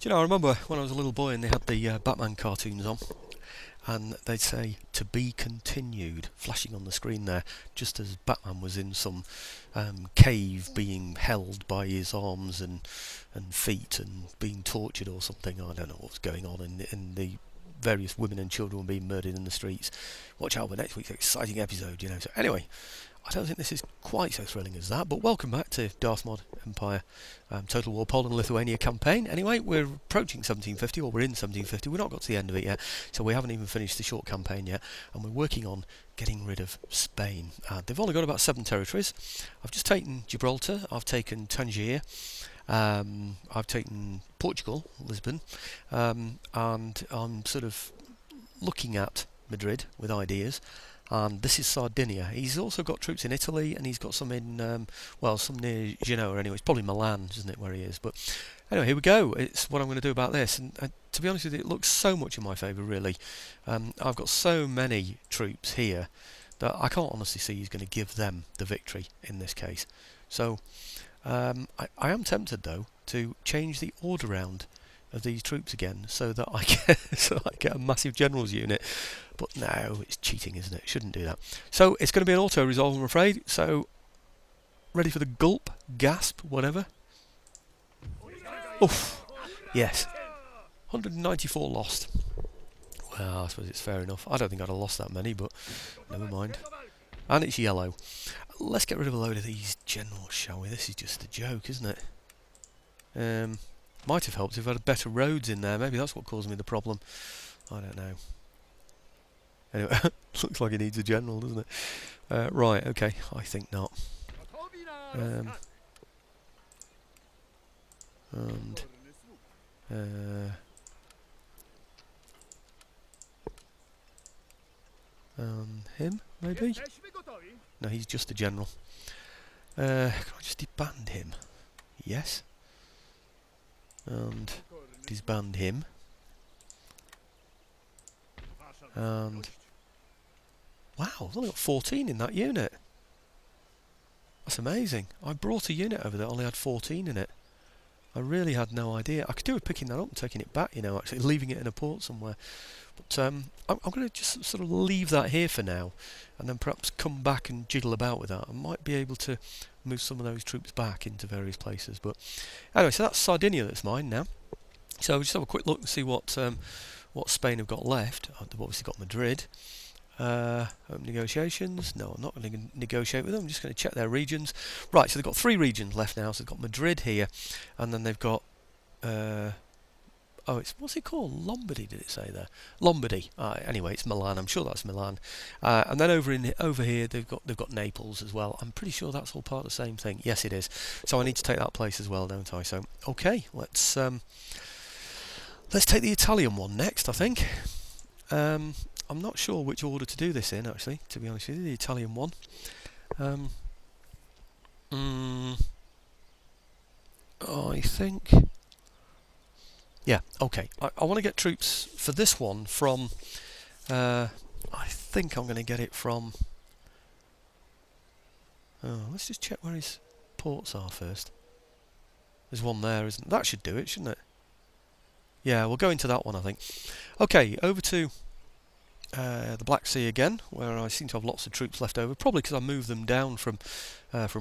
Do you know, I remember when I was a little boy and they had the Batman cartoons on, and they'd say "to be continued" flashing on the screen there, just as Batman was in some cave being held by his arms and feet and being tortured or something. I don't know what was going on, in the various women and children were being murdered in the streets. Watch out for next week's exciting episode, you know. So anyway, I don't think this is quite so thrilling as that, but welcome back to Darthmod Empire Total War Poland Lithuania campaign. Anyway, we're approaching 1750, or we're in 1750. We've not got to the end of it yet, so we haven't even finished the short campaign yet, and we're working on getting rid of Spain. They've only got about 7 territories. I've just taken Gibraltar, I've taken Tangier, I've taken Portugal, Lisbon, and I'm sort of looking at Madrid with ideas. And this is Sardinia. He's also got troops in Italy, and he's got some in, well, some near Genoa anyway. It's probably Milan, isn't it, where he is? But anyway, here we go. It's what I'm going to do about this. And to be honest with you, it looks so much in my favour, really. I've got so many troops here that I can't honestly see he's going to give them the victory in this case. So I am tempted, though, to change the order round of these troops again, so that I get a massive generals unit. But no, it's cheating, isn't it? Shouldn't do that. So it's going to be an auto resolve, I'm afraid. So ready for the gulp, gasp, whatever. Oof. Yes. 194 lost. Well, I suppose it's fair enough. I don't think I'd have lost that many, but never mind. And it's yellow. Let's get rid of a load of these generals, shall we? This is just a joke, isn't it? Might have helped if I had better roads in there. Maybe that's what caused me the problem. I don't know. Anyway, looks like it needs a general, doesn't it? Right, okay. I think not. And him, maybe? No, he's just a general. Can I just disband him? Yes. And disband him. And wow, I've only got 14 in that unit. That's amazing. I brought a unit over that only had 14 in it. I really had no idea. I could do with picking that up and taking it back, you know, actually leaving it in a port somewhere. But I'm going to just sort of leave that here for now, and then perhaps come back and jiggle about with that. I might be able to move some of those troops back into various places. But anyway, so that's Sardinia that's mine now. So we'll just have a quick look and see what Spain have got left. They've obviously got Madrid. Open negotiations. No, I'm not going to negotiate with them. I'm just going to check their regions. Right, so they've got 3 regions left now. So they've got Madrid here, and then they've got oh, it's, what's it called? Lombardy, did it say there? Lombardy. Anyway, it's Milan. I'm sure that's Milan. And then over here they've got Naples as well. I'm pretty sure that's all part of the same thing. Yes, it is. So I need to take that place as well, don't I? So okay, let's take the Italian one next, I think. I'm not sure which order to do this in, actually, to be honest with you, the Italian one. I think... Yeah, okay. I want to get troops for this one from... I think I'm going to get it from... Oh, let's just check where his ports are first. There's one there, isn't there? That should do it, shouldn't it? Yeah, we'll go into that one, I think. Okay, over to the Black Sea again, where I seem to have lots of troops left over. Probably because I moved them down from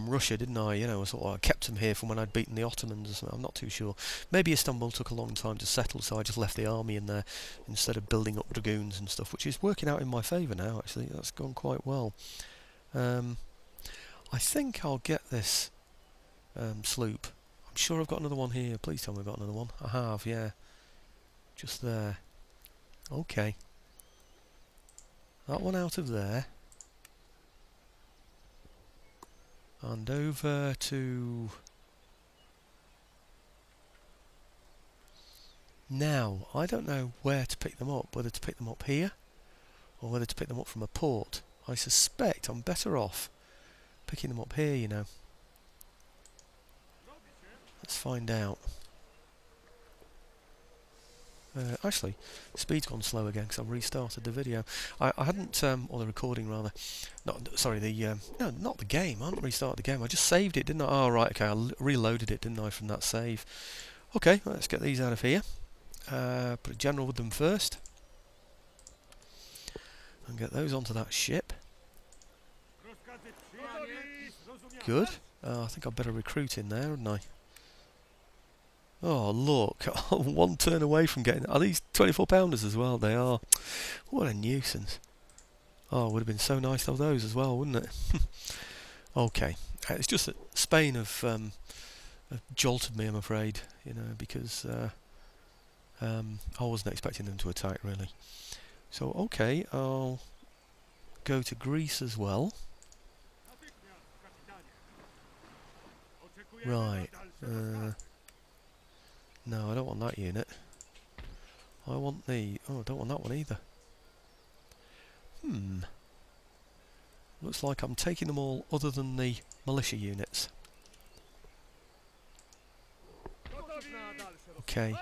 Russia, didn't I? You know, I kept them here from when I'd beaten the Ottomans or something. I'm not too sure. Maybe Istanbul took a long time to settle, so I just left the army in there instead of building up dragoons and stuff, which is working out in my favour now, actually. That's gone quite well. I think I'll get this sloop. I'm sure I've got another one here. Please tell me I've got another one. I have, yeah. Just there. Okay. That one out of there. And over to... Now, I don't know where to pick them up. Whether to pick them up here, or whether to pick them up from a port. I suspect I'm better off picking them up here, you know. Let's find out. Actually, speed's gone slow again because I've restarted the video. I hadn't, or the recording rather. Sorry, no, not the game. I haven't restarted the game. I just saved it, didn't I? Oh, right, okay. I reloaded it, didn't I, from that save. Okay, let's get these out of here. Put a general with them first. And get those onto that ship. Good. I think I'd better recruit in there, hadn't I? Oh, look. One turn away from getting... Are these 24-pounders as well? They are. What a nuisance. Oh, it would have been so nice to have those as well, wouldn't it? Okay. It's just that Spain have jolted me, I'm afraid, you know, because I wasn't expecting them to attack, really. So, okay, I'll go to Greece as well. Right. No, I don't want that unit. I want the... Oh, I don't want that one either. Looks like I'm taking them all other than the militia units. Okay.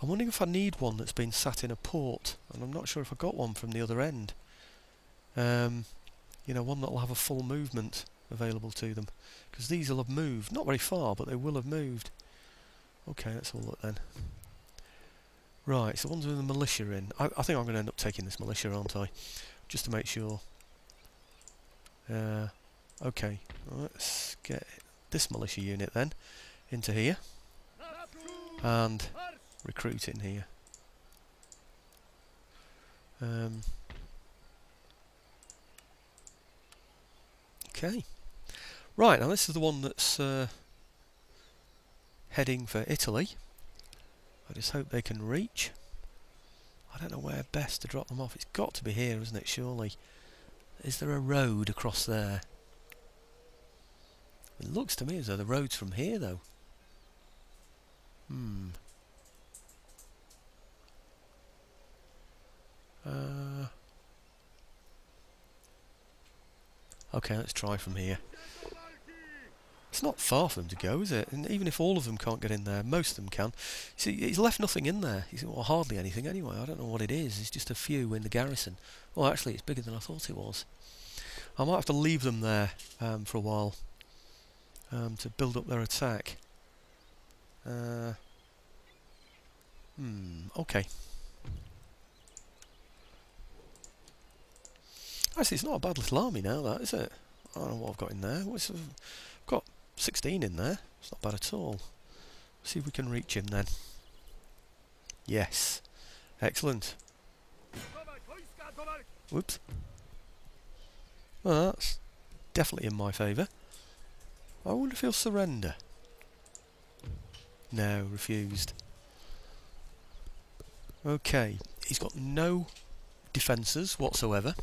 I'm wondering if I need one that's been sat in a port, and I'm not sure if I got one from the other end. You know, one that'll have a full movement available to them. Because these will have moved. Not very far, but they will have moved. Okay, let's have a look then. Right, so one's with the militia in. I think I'm going to end up taking this militia, aren't I? Just to make sure. Okay, let's get this militia unit then into here. And recruit in here. Okay. Right, now this is the one that's heading for Italy. I just hope they can reach. I don't know where best to drop them off. It's got to be here, isn't it, surely? Is there a road across there? It looks to me as though the road's from here, though. Okay, let's try from here. It's not far for them to go, is it? And even if all of them can't get in there, most of them can. See, he's left nothing in there. Well, hardly anything anyway. I don't know what it is. It's just a few in the garrison. Well, actually, it's bigger than I thought it was. I might have to leave them there for a while to build up their attack. Okay. Actually, it's not a bad little army now, that, is it? I don't know what I've got in there. I've got 16 in there. It's not bad at all. See if we can reach him then. Yes. Excellent. Whoops. Well, that's definitely in my favour. I wonder if he'll surrender. No, refused. Okay. He's got no defences whatsoever.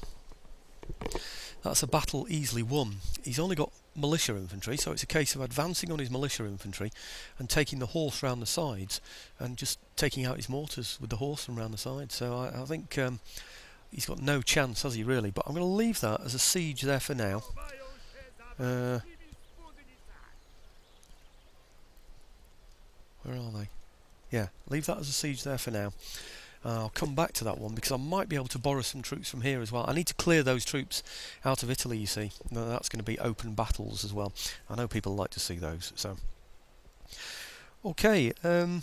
That's a battle easily won. He's only got militia infantry, so it's a case of advancing on his militia infantry and taking the horse round the sides and just taking out his mortars with the horse from round the sides. So I think he's got no chance, has he, really? But I'm going to leave that as a siege there for now. Where are they? Yeah, leave that as a siege there for now. I'll come back to that one because I might be able to borrow some troops from here as well. I need to clear those troops out of Italy, you see. That's going to be open battles as well. I know people like to see those. So, okay. I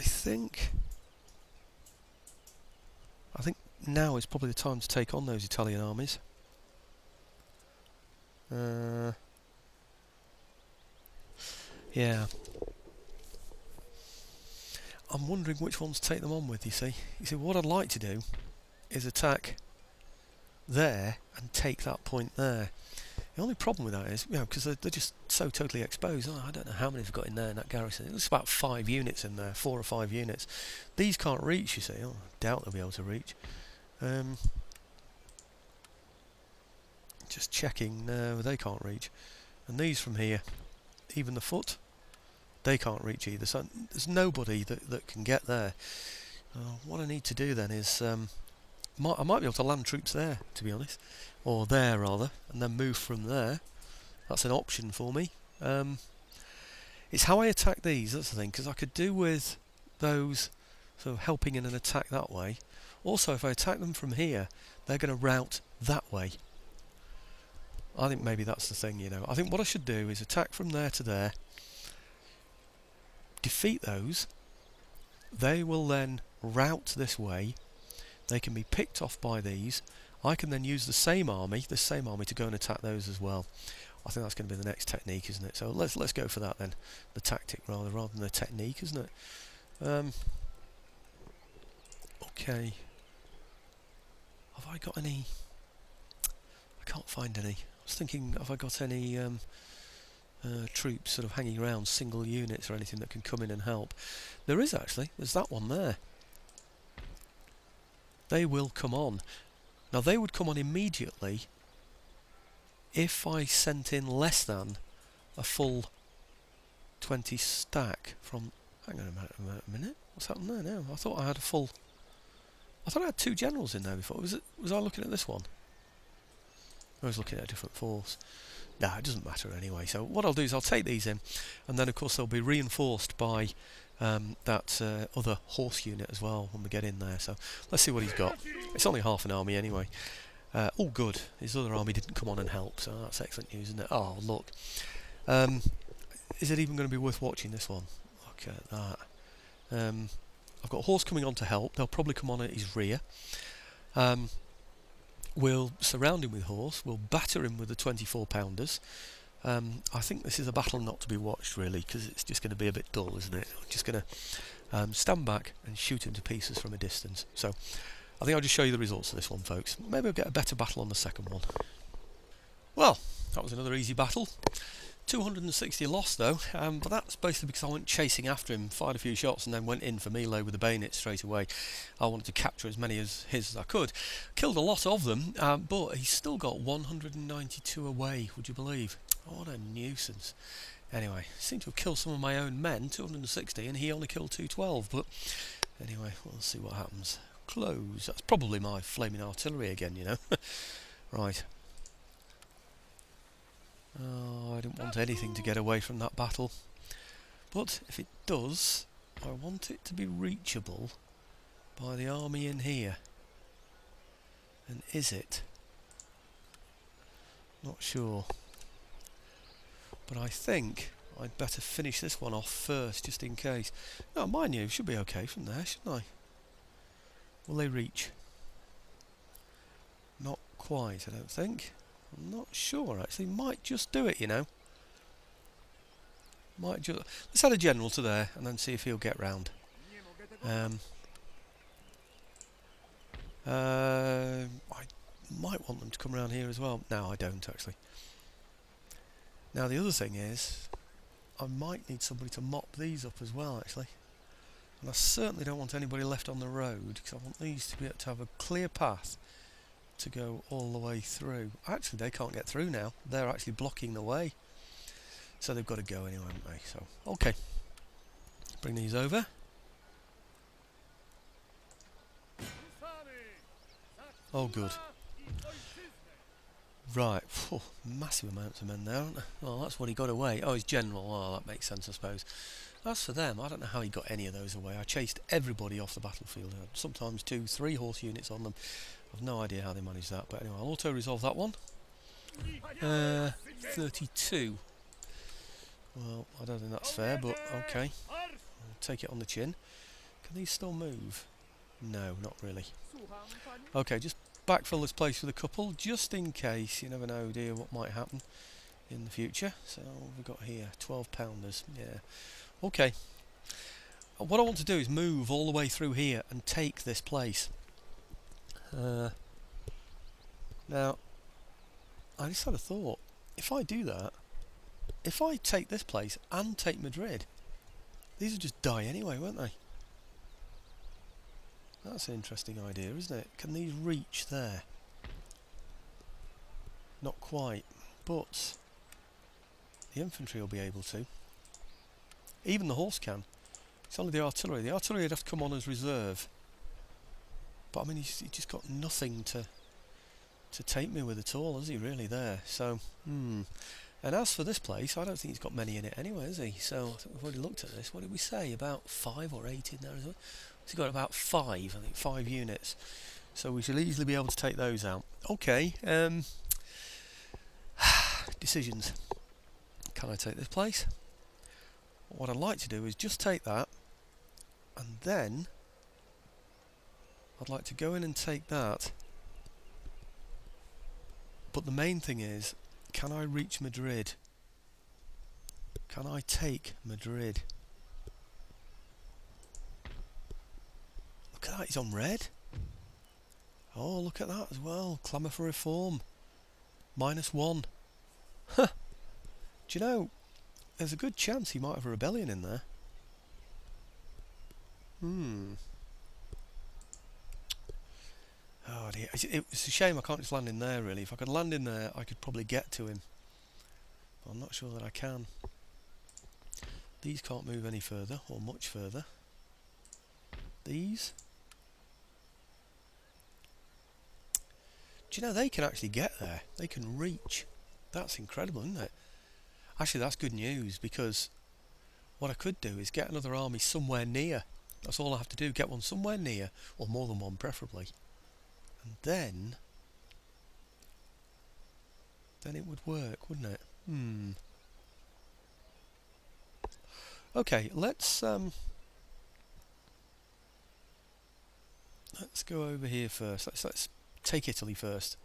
think now is probably the time to take on those Italian armies. Yeah. I'm wondering which ones to take them on with, you see. You see, what I'd like to do is attack there and take that point there. The only problem with that is, you know, because they're just so totally exposed. Oh, I don't know how many they've got in there in that garrison. It looks about 5 units in there, 4 or 5 units. These can't reach, you see. Oh, I doubt they'll be able to reach. Just checking. No, they can't reach. And these from here, even the foot, they can't reach either, so there's nobody that can get there. What I need to do then is I might be able to land troops there, to be honest, or there rather, and then move from there. That's an option for me. It's how I attack these, that's the thing, because I could do with those sort of helping in an attack that way. Also, if I attack them from here, they're going to route that way. I think maybe that's the thing, you know. I think what I should do is attack from there to there, defeat those, they will then route this way. They can be picked off by these. I can then use the same army to go and attack those as well. I think that's going to be the next technique, isn't it? So let's go for that then. The tactic rather than the technique, isn't it? Okay. Have I got any? I can't find any. I was thinking, have I got any troops sort of hanging around, single units or anything that can come in and help? There is actually. There's that one there. They will come on. Now they would come on immediately if I sent in less than a full 20 stack from... Hang on a minute. What's happened there now? I thought I had a full... I thought I had 2 generals in there before. Was I looking at this one? I was looking at a different force. Nah, it doesn't matter anyway. So what I'll do is I'll take these in, and then of course they'll be reinforced by that other horse unit as well when we get in there. So let's see what he's got. It's only half an army anyway. All good. His other army didn't come on and help, so that's excellent news, isn't it? Oh, look. Is it even going to be worth watching this one? Look at that. I've got a horse coming on to help. They'll probably come on at his rear. We'll surround him with horse. We'll batter him with the 24-pounders. I think this is a battle not to be watched, really, because it's just going to be a bit dull, isn't it? I'm just going to stand back and shoot him to pieces from a distance. So I think I'll just show you the results of this one, folks. Maybe I'll get a better battle on the second one. Well, that was another easy battle. 260 lost though, but that's basically because I went chasing after him, fired a few shots and then went in for melee with the bayonet straight away. I wanted to capture as many as I could. Killed a lot of them, but he's still got 192 away, would you believe? What a nuisance. Anyway, seemed to have killed some of my own men, 260, and he only killed 212, but anyway, we'll see what happens. Close. That's probably my flaming artillery again, you know. Right. Oh, I didn't want anything to get away from that battle. But if it does, I want it to be reachable by the army in here. And is it? Not sure. But I think I'd better finish this one off first, just in case. No, mind you, should be okay from there, shouldn't I? Will they reach? Not quite, I don't think. I'm not sure, actually. Might just do it, you know. Might just... Let's add a general to there, and then see if he'll get round. I might want them to come around here as well. No, I don't, actually. Now, the other thing is, I might need somebody to mop these up as well, actually. And I certainly don't want anybody left on the road, because I want these to be able to have a clear path to go all the way through. Actually, they can't get through now. They're actually blocking the way. So they've got to go anyway, haven't they? So, okay. Bring these over. Oh, good. Right. Whew, massive amounts of men there, aren't there? Oh, that's what he got away. Oh, he's general. Oh, that makes sense, I suppose. As for them, I don't know how he got any of those away. I chased everybody off the battlefield. Sometimes 2, 3 horse units on them. I've no idea how they managed that, but anyway, I'll auto-resolve that one. 32. Well, I don't think that's fair, but okay. I'll take it on the chin. Can these still move? No, not really. Okay, just backfill this place with a couple, just in case. You never know, dear, what might happen in the future. So, what have we got here? 12-pounders. Yeah. Okay. What I want to do is move all the way through here and take this place. Now, I just had a thought. If I do that, if I take this place and take Madrid, these would just die anyway, won't they? That's an interesting idea, isn't it? Can these reach there? Not quite, but the infantry will be able to. Even the horse can. It's only the artillery. The artillery would have to come on as reserve. But I mean, he's just got nothing to take me with at all, has he, really, there? So, And as for this place, I don't think he's got many in it anyway, has he? So, I think we've already looked at this. What did we say? About 5 or 8 in there as well? He's got about 5, I think, 5 units. So we should easily be able to take those out. Okay, decisions. Can I take this place? What I'd like to do is just take that, and then I'd like to go in and take that. But the main thing is, can I reach Madrid? Can I take Madrid? Look at that, he's on red. Oh, look at that as well. Clamour for reform. -1. Huh. Do you know, there's a good chance he might have a rebellion in there. Oh dear. It's a shame I can't just land in there, really. If I could land in there, I could probably get to him. But I'm not sure that I can. These can't move any further, or much further. These. Do you know, they can actually get there. They can reach. That's incredible, isn't it? Actually, that's good news, because what I could do is get another army somewhere near. That's all I have to do, get one somewhere near, or more than one preferably. And then it would work, wouldn't it? Okay, let's go over here first. Let's take Italy first.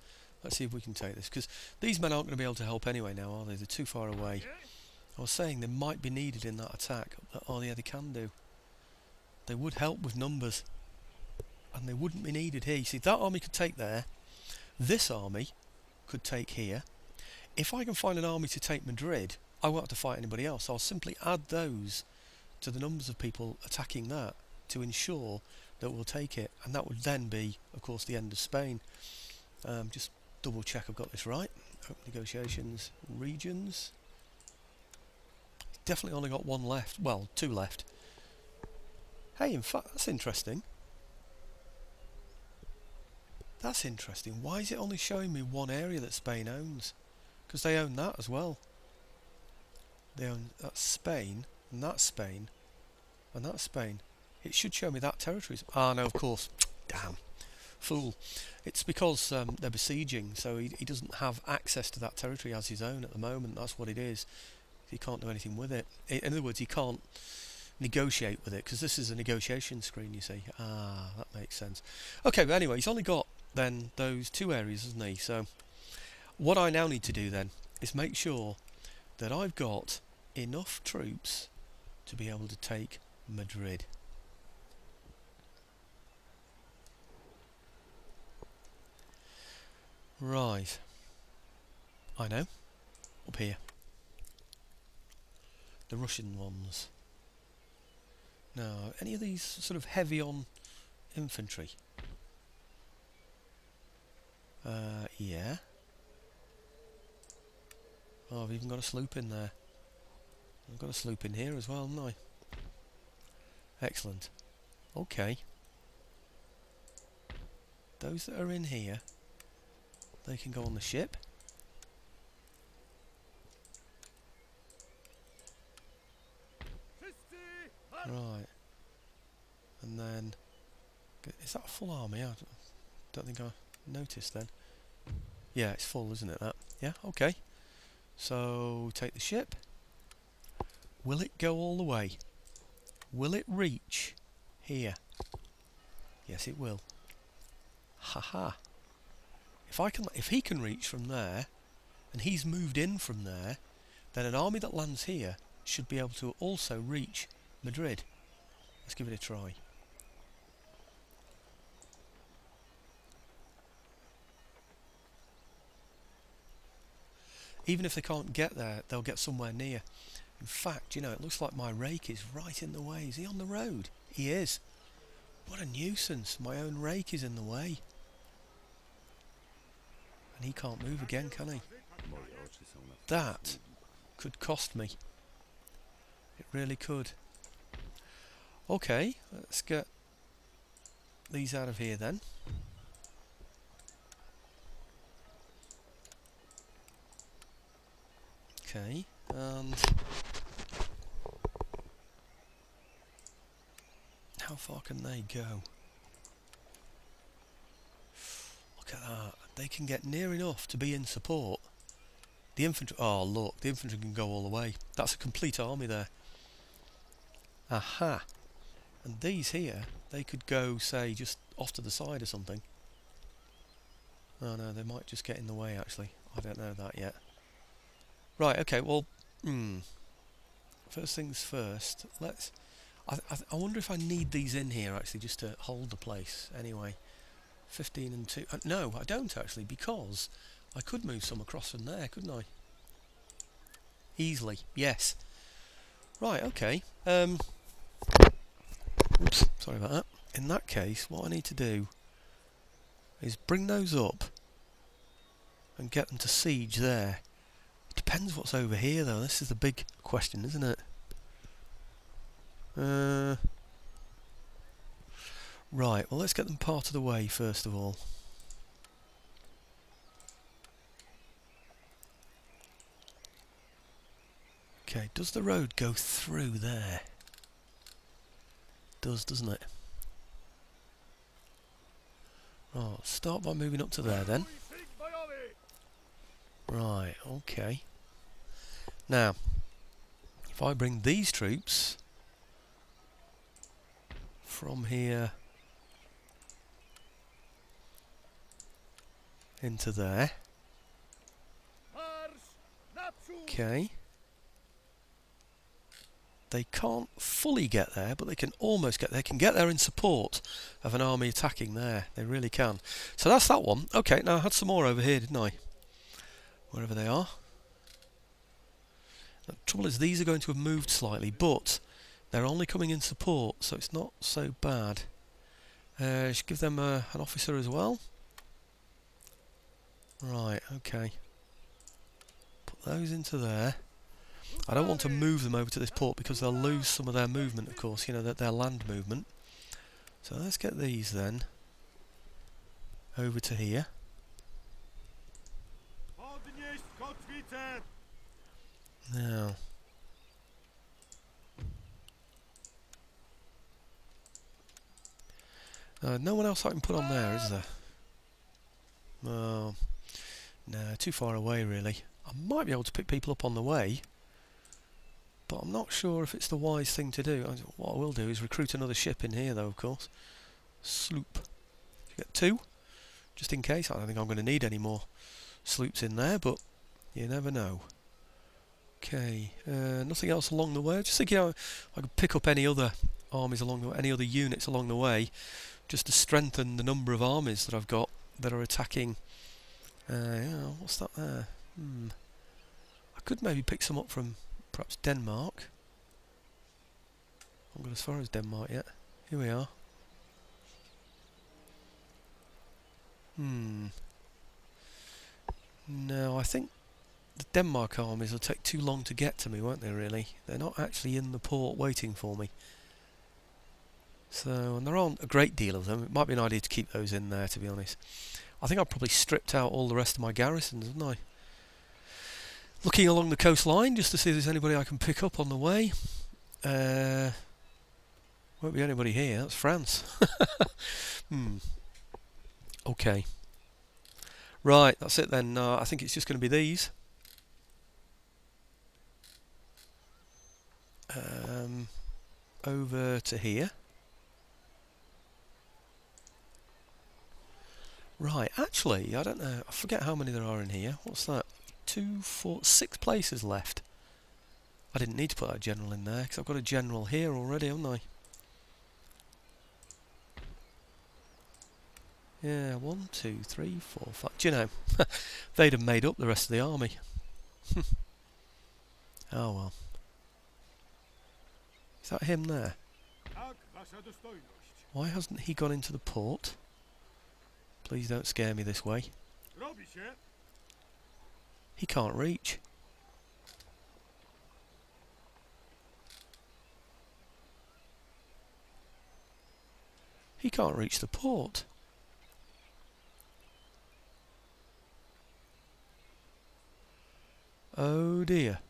Let's see if we can take this, because these men aren't going to be able to help anyway now, are they? They're too far away. I was saying they might be needed in that attack. Oh yeah, they can do. They would help with numbers, and they wouldn't be needed here. You see, that army could take there. This army could take here. If I can find an army to take Madrid, I won't have to fight anybody else. I'll simply add those to the numbers of people attacking that to ensure that we'll take it, and that would then be, of course, the end of Spain. Just double check I've got this right. Open negotiations, regions. Definitely only got one left. Well, 2 left. Hey, in fact, that's interesting. That's interesting. Why is it only showing me one area that Spain owns? Because they own that as well. They own that's Spain, and that's Spain, and that's Spain. It should show me that territory. Ah, no, of course. Damn. Fool. It's because they're besieging, so he doesn't have access to that territory as his own at the moment. That's what it is. He can't do anything with it. In other words, he can't negotiate with it, because this is a negotiation screen, you see. Ah, that makes sense. Okay, but anyway, he's only got then those 2 areas, hasn't he? So what I now need to do then is make sure that I've got enough troops to be able to take Madrid. Right. I know. Up here. The Russian ones. Now, any of these sort of heavy on infantry? Yeah. Oh, I've even got a sloop in there. I've got a sloop in here as well, haven't I? Excellent. Okay. Those that are in here, they can go on the ship. Right. And then, is that a full army? I don't think I noticed then. Yeah, it's full, isn't it, that? Yeah, okay. So, take the ship. Will it go all the way? Will it reach here? Yes, it will. Haha. If he can reach from there, and he's moved in from there, then an army that lands here should be able to also reach Madrid. Let's give it a try. Even if they can't get there, they'll get somewhere near. In fact, you know, it looks like my rake is right in the way. Is he on the road? He is. What a nuisance. My own rake is in the way. And he can't move again, can he? That could cost me. It really could. Okay, let's get these out of here then. Okay, and how far can they go? Look at that. They can get near enough to be in support. The infantry... Oh, look, the infantry can go all the way. That's a complete army there. Aha! And these here, they could go, say, just off to the side or something. Oh no, they might just get in the way actually. I don't know that yet. Right, okay, well, first things first, let's... I wonder if I need these in here actually just to hold the place anyway. 15 and 2... no, I don't actually, because I could move some across from there, couldn't I? Easily, yes. Right, okay. Oops, sorry about that. In that case, what I need to do is bring those up and get them to siege there. It depends what's over here though, this is the big question, isn't it? Right, well let's get them part of the way first of all. Okay, does the road go through there? Does, doesn't it? Oh, start by moving up to there then. Right, okay. Now, if I bring these troops from here into there. Okay. They can't fully get there, but they can almost get there. They can get there in support of an army attacking there. They really can. So that's that one. Okay, now I had some more over here, didn't I? Wherever they are. The trouble is these are going to have moved slightly, but they're only coming in support, so it's not so bad. I should give them an officer as well. Right, okay. Put those into there. I don't want to move them over to this port because they'll lose some of their movement, of course, you know, their land movement. So let's get these then over to here. Now, no one else I can put on there, is there? Oh, no, too far away really. I might be able to pick people up on the way, but I'm not sure if it's the wise thing to do. What I will do is recruit another ship in here though, of course. Sloop. Get 2, just in case. I don't think I'm going to need any more sloops in there, but you never know. Okay, nothing else along the way. Just thinking, I could pick up any other armies along the way, any other units along the way, just to strengthen the number of armies that I've got that are attacking. Yeah, what's that there? I could maybe pick some up from perhaps Denmark. I haven't got as far as Denmark yet. Here we are. No, I think the Denmark armies will take too long to get to me, won't they, really? They're not actually in the port waiting for me. So, and there aren't a great deal of them. It might be an idea to keep those in there, to be honest. I think I've probably stripped out all the rest of my garrisons, haven't I? Looking along the coastline, just to see if there's anybody I can pick up on the way. Won't be anybody here, that's France. Okay. Right, that's it then. I think it's just going to be these. Over to here. Right, actually, I don't know, I forget how many there are in here. What's that? 2, 4, 6 places left. I didn't need to put that general in there, because I've got a general here already, haven't I? Yeah, 1, 2, 3, 4, 5. Do you know, they'd have made up the rest of the army. Oh well. Is that him there? Why hasn't he gone into the port? Please don't scare me this way. He can't reach. He can't reach the port. Oh dear.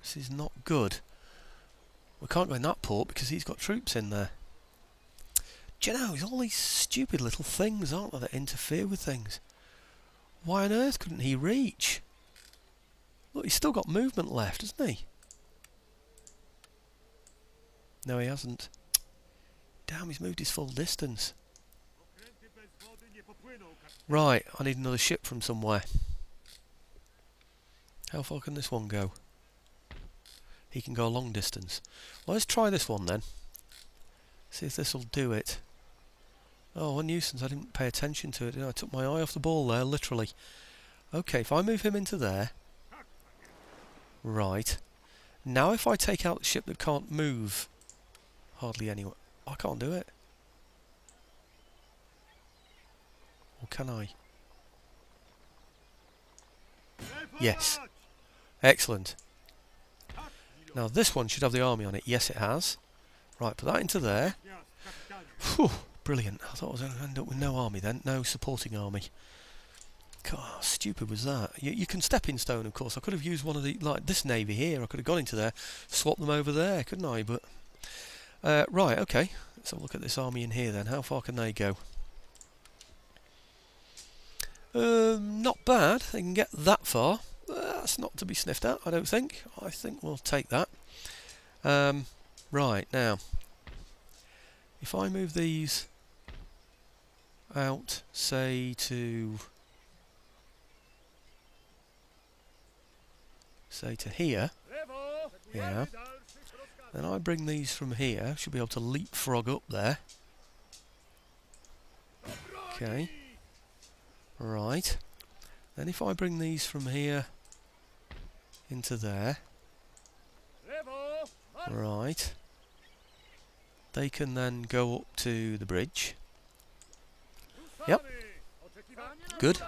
This is not good. We can't go in that port because he's got troops in there. Do you know, there's all these stupid little things, aren't there, that interfere with things. Why on earth couldn't he reach? Look, he's still got movement left, hasn't he? No, he hasn't. Damn, he's moved his full distance. Right, I need another ship from somewhere. How far can this one go? He can go a long distance. Well, let's try this one then. See if this will do it. Oh, what a nuisance, I didn't pay attention to it. I took my eye off the ball there, literally. Okay, if I move him into there... Right. Now if I take out the ship that can't move... Hardly anyone... I can't do it. Or can I? Yes. Excellent. Now this one should have the army on it. Yes, it has. Right, put that into there. Whew, brilliant. I thought I was going to end up with no army then. No supporting army. God, how stupid was that? You can stepping stone, of course. I could have used one of the... Like this navy here. I could have gone into there, swapped them over there, couldn't I? But... right, okay. Let's have a look at this army in here then. How far can they go? Not bad. They can get that far. That's not to be sniffed at, I don't think. I think we'll take that. Right, now. If I move these out, say to... Say to here. Yeah. Then I bring these from here. Should be able to leapfrog up there. Okay. Right. Then if I bring these from here into there. Right. They can then go up to the bridge. Yep. Good.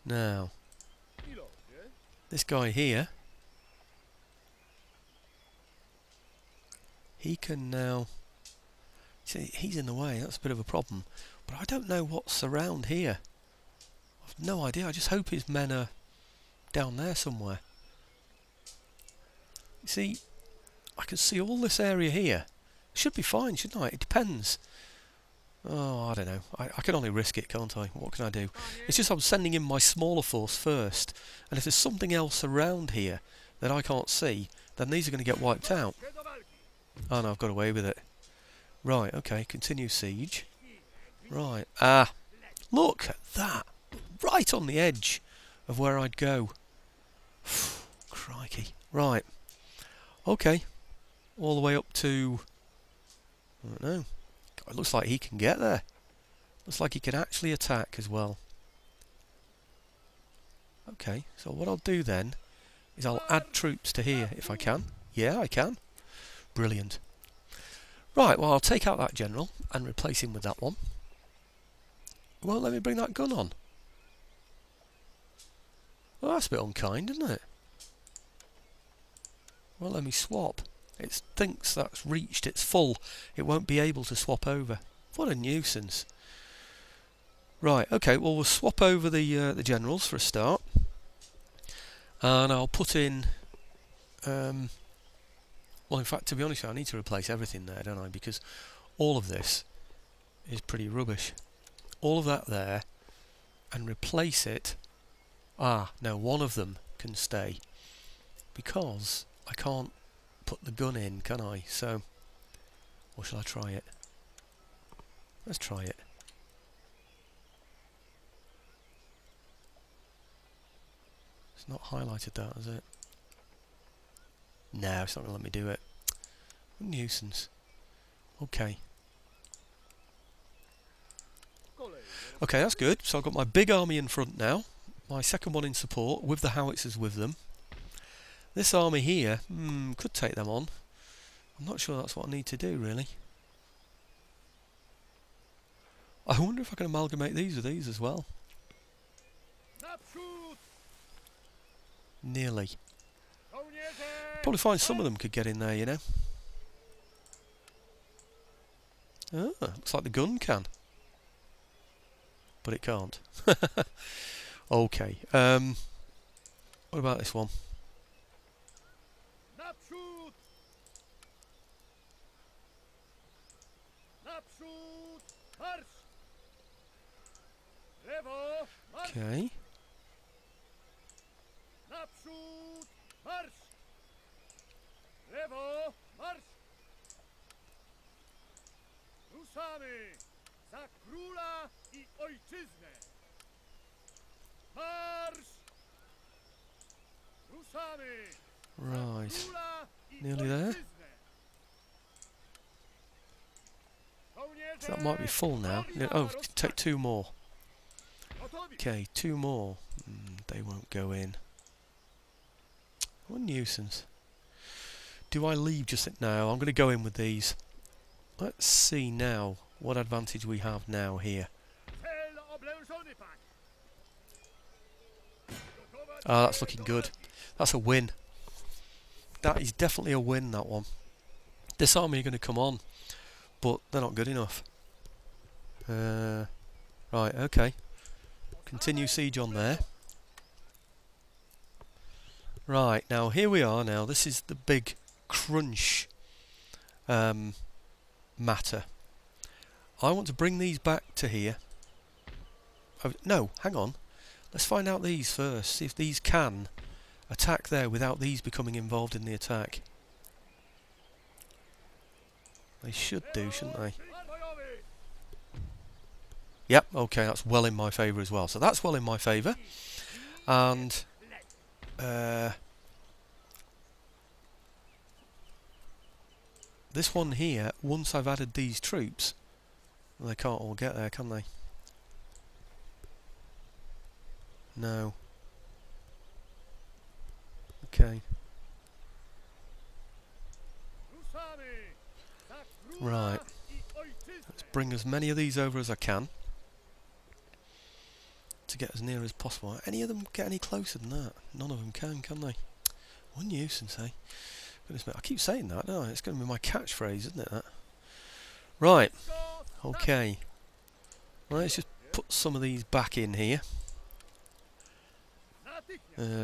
Now, this guy here, he can now... See, he's in the way, that's a bit of a problem. But I don't know what's around here. I've no idea, I just hope his men are down there somewhere. You see, I can see all this area here. Should be fine, shouldn't I? It depends. Oh, I don't know. I can only risk it, can't I? What can I do? It's just I'm sending in my smaller force first. And if there's something else around here that I can't see, then these are going to get wiped out. Oh no, I've got away with it. Right, okay, continue siege. Right, look at that! Right on the edge of where I'd go. Crikey. Right. Okay. All the way up to... I don't know. It looks like he can get there. Looks like he can actually attack as well. Okay, so what I'll do then is I'll add troops to here if I can. Yeah, I can. Brilliant. Right, well I'll take out that general and replace him with that one. Well, let me bring that gun on. Well, that's a bit unkind, isn't it? Well, let me swap. It thinks that's reached its full. It won't be able to swap over. What a nuisance. Right, okay, well we'll swap over the generals for a start. And I'll put in... well, in fact, to be honest, I need to replace everything there, don't I? Because all of this is pretty rubbish. All of that there, and replace it... Ah, no, one of them can stay. Because I can't put the gun in, can I? So, or shall I try it? Let's try it. It's not highlighted that, is it? No, it's not going to let me do it. What a nuisance. Okay. Okay, that's good. So I've got my big army in front now. My second one in support, with the howitzers with them. This army here, could take them on. I'm not sure that's what I need to do, really. I wonder if I can amalgamate these with these as well. Nearly. Probably find some of them could get in there, you know. Oh, looks like the gun can. But it can't. Okay. What about this one? Okay. Right. Nearly there. So that might be full now. Oh, take two more. Okay, two more. They won't go in. What a nuisance. Do I leave just... No, I'm going to go in with these. Let's see now what advantage we have now here. Ah, that's looking good. That's a win. That is definitely a win, that one. This army are going to come on, but they're not good enough. Right, okay. Continue siege on there. Right, now here we are now. This is the big crunch matter. I want to bring these back to here. Oh, no, hang on. Let's find out these first. See if these can attack there without these becoming involved in the attack. They should do, shouldn't they? Yep, okay, that's well in my favour as well. So that's well in my favour. And... this one here, once I've added these troops, well, they can't all get there, can they? No. Okay. Right. Let's bring as many of these over as I can to get as near as possible. Any of them get any closer than that? None of them can they? What a nuisance, eh? Goodness me, I keep saying that, don't I? It's going to be my catchphrase, isn't it, that? Right. Okay. Let's just put some of these back in here.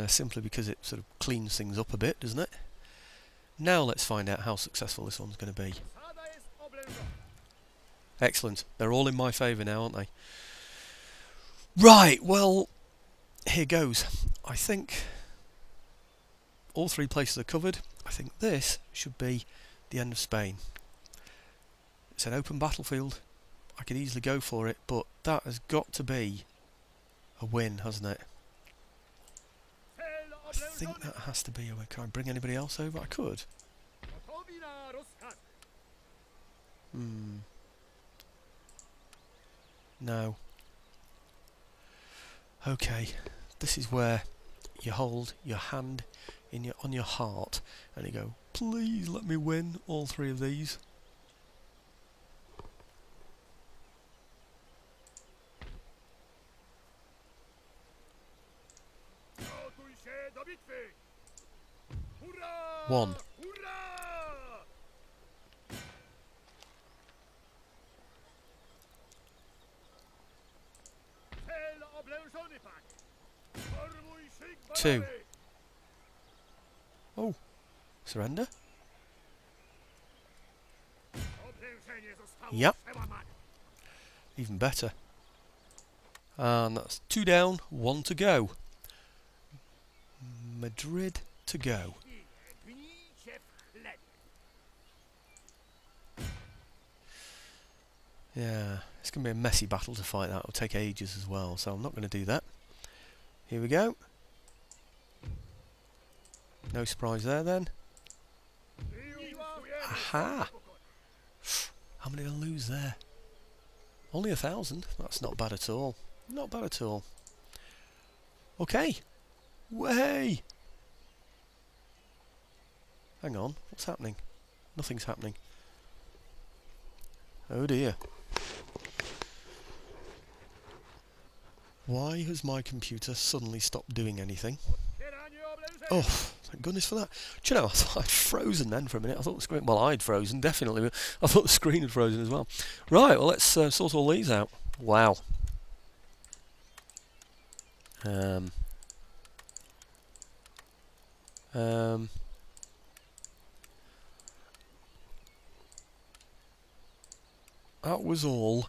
Simply because it sort of cleans things up a bit, doesn't it? Now let's find out how successful this one's going to be. Excellent. They're all in my favour now, aren't they? Right, well, here goes. I think all three places are covered. I think this should be the end of Spain. It's an open battlefield. I could easily go for it, but that has got to be a win, hasn't it? I think that has to be a win. Can I bring anybody else over? I could. No. Okay, this is where you hold your hand in on your heart and you go, please let me win all three of these. One. Two. Oh, surrender? Yep. Even better. And that's 2 down, 1 to go. Madrid to go. Yeah, it's going to be a messy battle to fight that. It'll take ages as well, so I'm not going to do that. Here we go. No surprise there then. Aha! How many did I lose there? Only 1,000. That's not bad at all. Not bad at all. Okay. Way! Hang on. What's happening? Nothing's happening. Oh dear. Why has my computer suddenly stopped doing anything? Oh, thank goodness for that. Do you know, I thought I'd frozen then for a minute. I thought the screen... Well, I'd frozen, definitely. But I thought the screen had frozen as well. Right, well, let's sort all these out. Wow. That was all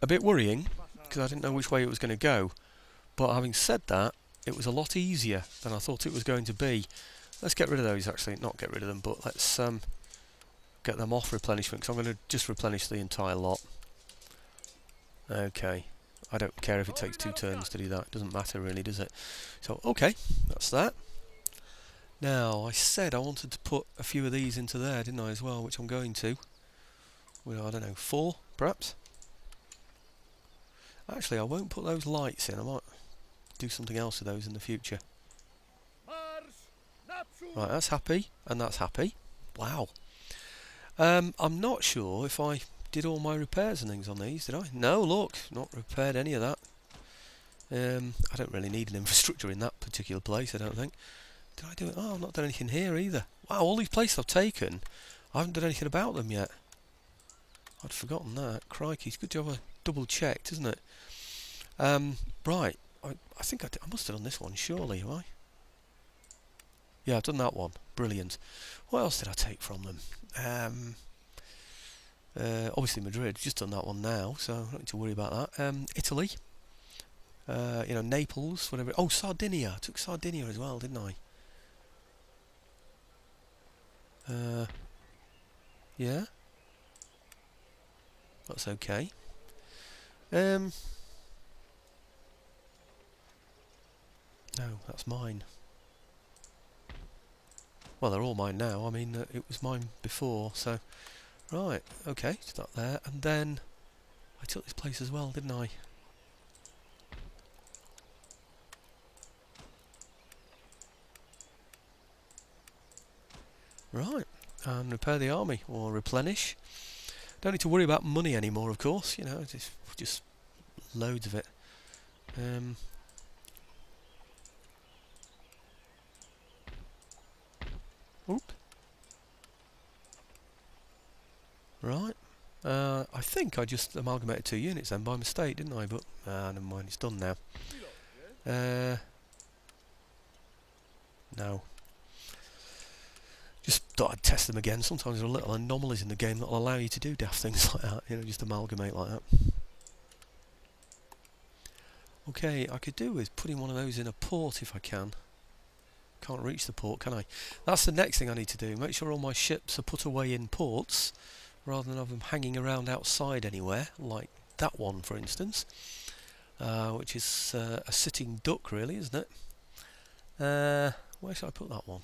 a bit worrying, because I didn't know which way it was going to go. But having said that, it was a lot easier than I thought it was going to be. Let's get rid of those, actually. Not get rid of them, but let's get them off replenishment, because I'm going to just replenish the entire lot. Okay. I don't care if it takes 2 turns to do that. It doesn't matter really, does it? So, okay, that's that. Now, I said I wanted to put a few of these into there, didn't I, as well, which I'm going to. Well, I don't know, 4, perhaps? Actually, I won't put those lights in. I might do something else with those in the future. Right, that's happy, and that's happy. Wow. I'm not sure if I did all my repairs and things on these, did I? No, look, not repaired any of that. I don't really need an infrastructure in that particular place, I don't think. Did I do it? Oh, I've not done anything here either. Wow, all these places I've taken, I haven't done anything about them yet. I'd forgotten that. Crikey, it's good to have a double checked, isn't it? Right, I think I must have done this one, surely, have I? Yeah, I've done that one. Brilliant. What else did I take from them? Obviously Madrid, just done that one now, so I don't need to worry about that. Italy. You know, Naples, whatever. Oh, Sardinia. I took Sardinia as well, didn't I? Yeah. That's okay. No, that's mine. Well, they're all mine now. I mean, it was mine before, so... Right, okay, start there. And then... I took this place as well, didn't I? Right, and repair the army, or replenish. Don't need to worry about money anymore, of course, you know, just loads of it. Oop. Right, I think I just amalgamated 2 units then by mistake, didn't I? But, never mind, it's done now. No. Just thought I'd test them again. Sometimes there are little anomalies in the game that will allow you to do daft things like that, you know, just amalgamate like that. Okay, I could do with putting one of those in a port if I can. Can't reach the port, can I? That's the next thing I need to do. Make sure all my ships are put away in ports, rather than have them hanging around outside anywhere, like that one, for instance. Which is a sitting duck, really, isn't it? Where should I put that one?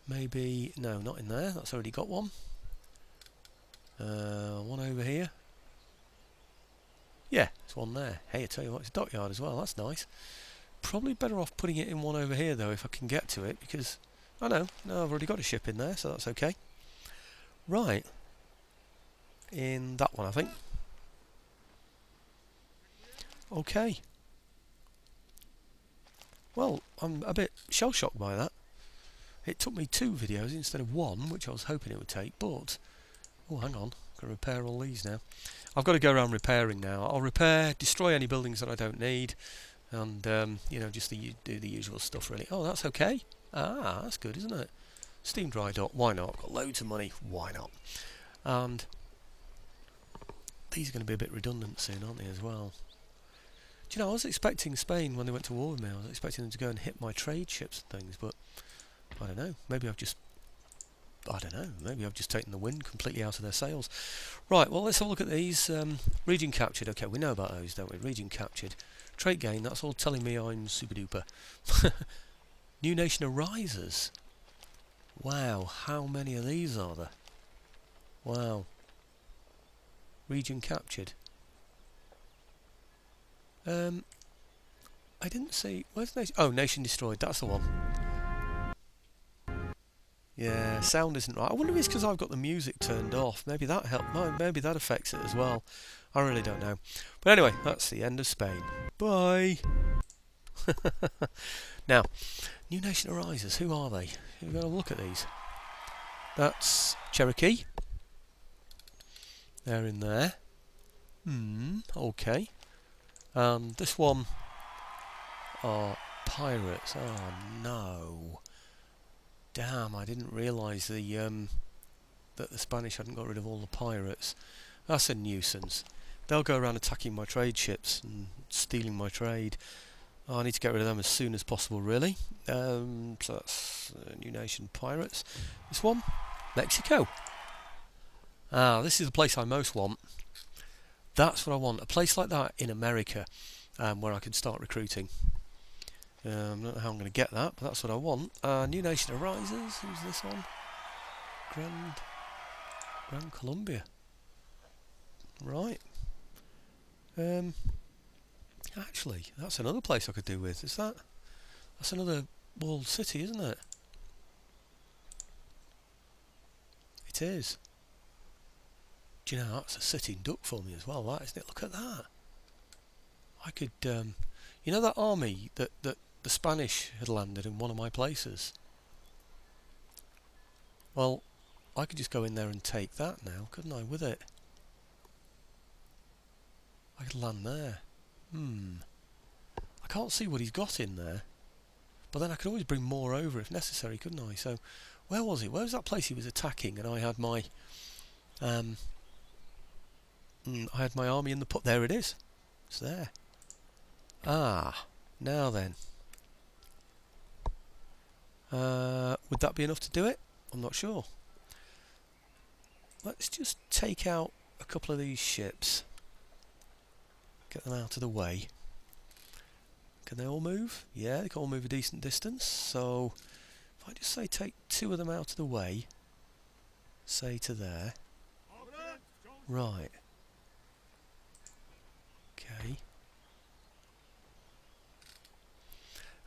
Maybe... no, not in there. That's already got one. One over here. Yeah, there's one there. Hey, I tell you what, it's a dockyard as well. That's nice. Probably better off putting it in one over here, though, if I can get to it, because... oh, no, I've already got a ship in there, so that's okay. Right. In that one, I think. Okay. Well, I'm a bit shell-shocked by that. It took me 2 videos instead of 1, which I was hoping it would take, but... oh, hang on. I've got to repair all these now. I've got to go around repairing now. I'll repair, destroy any buildings that I don't need, and, you know, just do the usual stuff, really. Oh, that's okay. Ah, that's good, isn't it? Steam dry dock. Why not? I've got loads of money. Why not? And these are going to be a bit redundant soon, aren't they, as well? Do you know, I was expecting Spain, when they went to war with me, I was expecting them to go and hit my trade ships and things, but... I don't know. Maybe I've just... I don't know. Maybe I've just taken the wind completely out of their sails. Right, well, let's have a look at these. Region captured. Okay, we know about those, don't we? Region captured. Trait gain, that's all telling me I'm super duper. New nation arises. Wow, how many of these are there? Wow. Region captured. I didn't see... where's nation? Oh, nation destroyed. That's the one. Yeah, sound isn't right. I wonder if it's because I've got the music turned off. Maybe that helped. Maybe that affects it as well. I really don't know. But anyway, that's the end of Spain. Bye! Now, new nation arises. Who are they? We're going to look at these. That's Cherokee. They're in there. Okay. And this one are pirates. Oh no. Damn, I didn't realise that the Spanish hadn't got rid of all the pirates. That's a nuisance. They'll go around attacking my trade ships and stealing my trade. Oh, I need to get rid of them as soon as possible, really. So that's new nation pirates. This one. Mexico. Ah, this is the place I most want. That's what I want. A place like that in America, where I can start recruiting. I don't know how I'm going to get that, but that's what I want. New nation arises. Who's this on? Grand Columbia. Right. Actually, that's another place I could do with. Is that? That's another walled city, isn't it? It is. Do you know, that's a sitting duck for me as well, that, isn't it? Look at that. I could, you know that army that the Spanish had landed in one of my places? Well, I could just go in there and take that now, couldn't I, with it? I could land there. I can't see what he's got in there. But then I could always bring more over if necessary, couldn't I? So, where was it? Where was that place he was attacking? And I had my, army in the put. There it is. It's there. Ah, now then. Would that be enough to do it? I'm not sure. Let's just take out a couple of these ships. Get them out of the way. Can they all move? Yeah, they can all move a decent distance. So, if I just say take 2 of them out of the way, say to there. Right. Okay.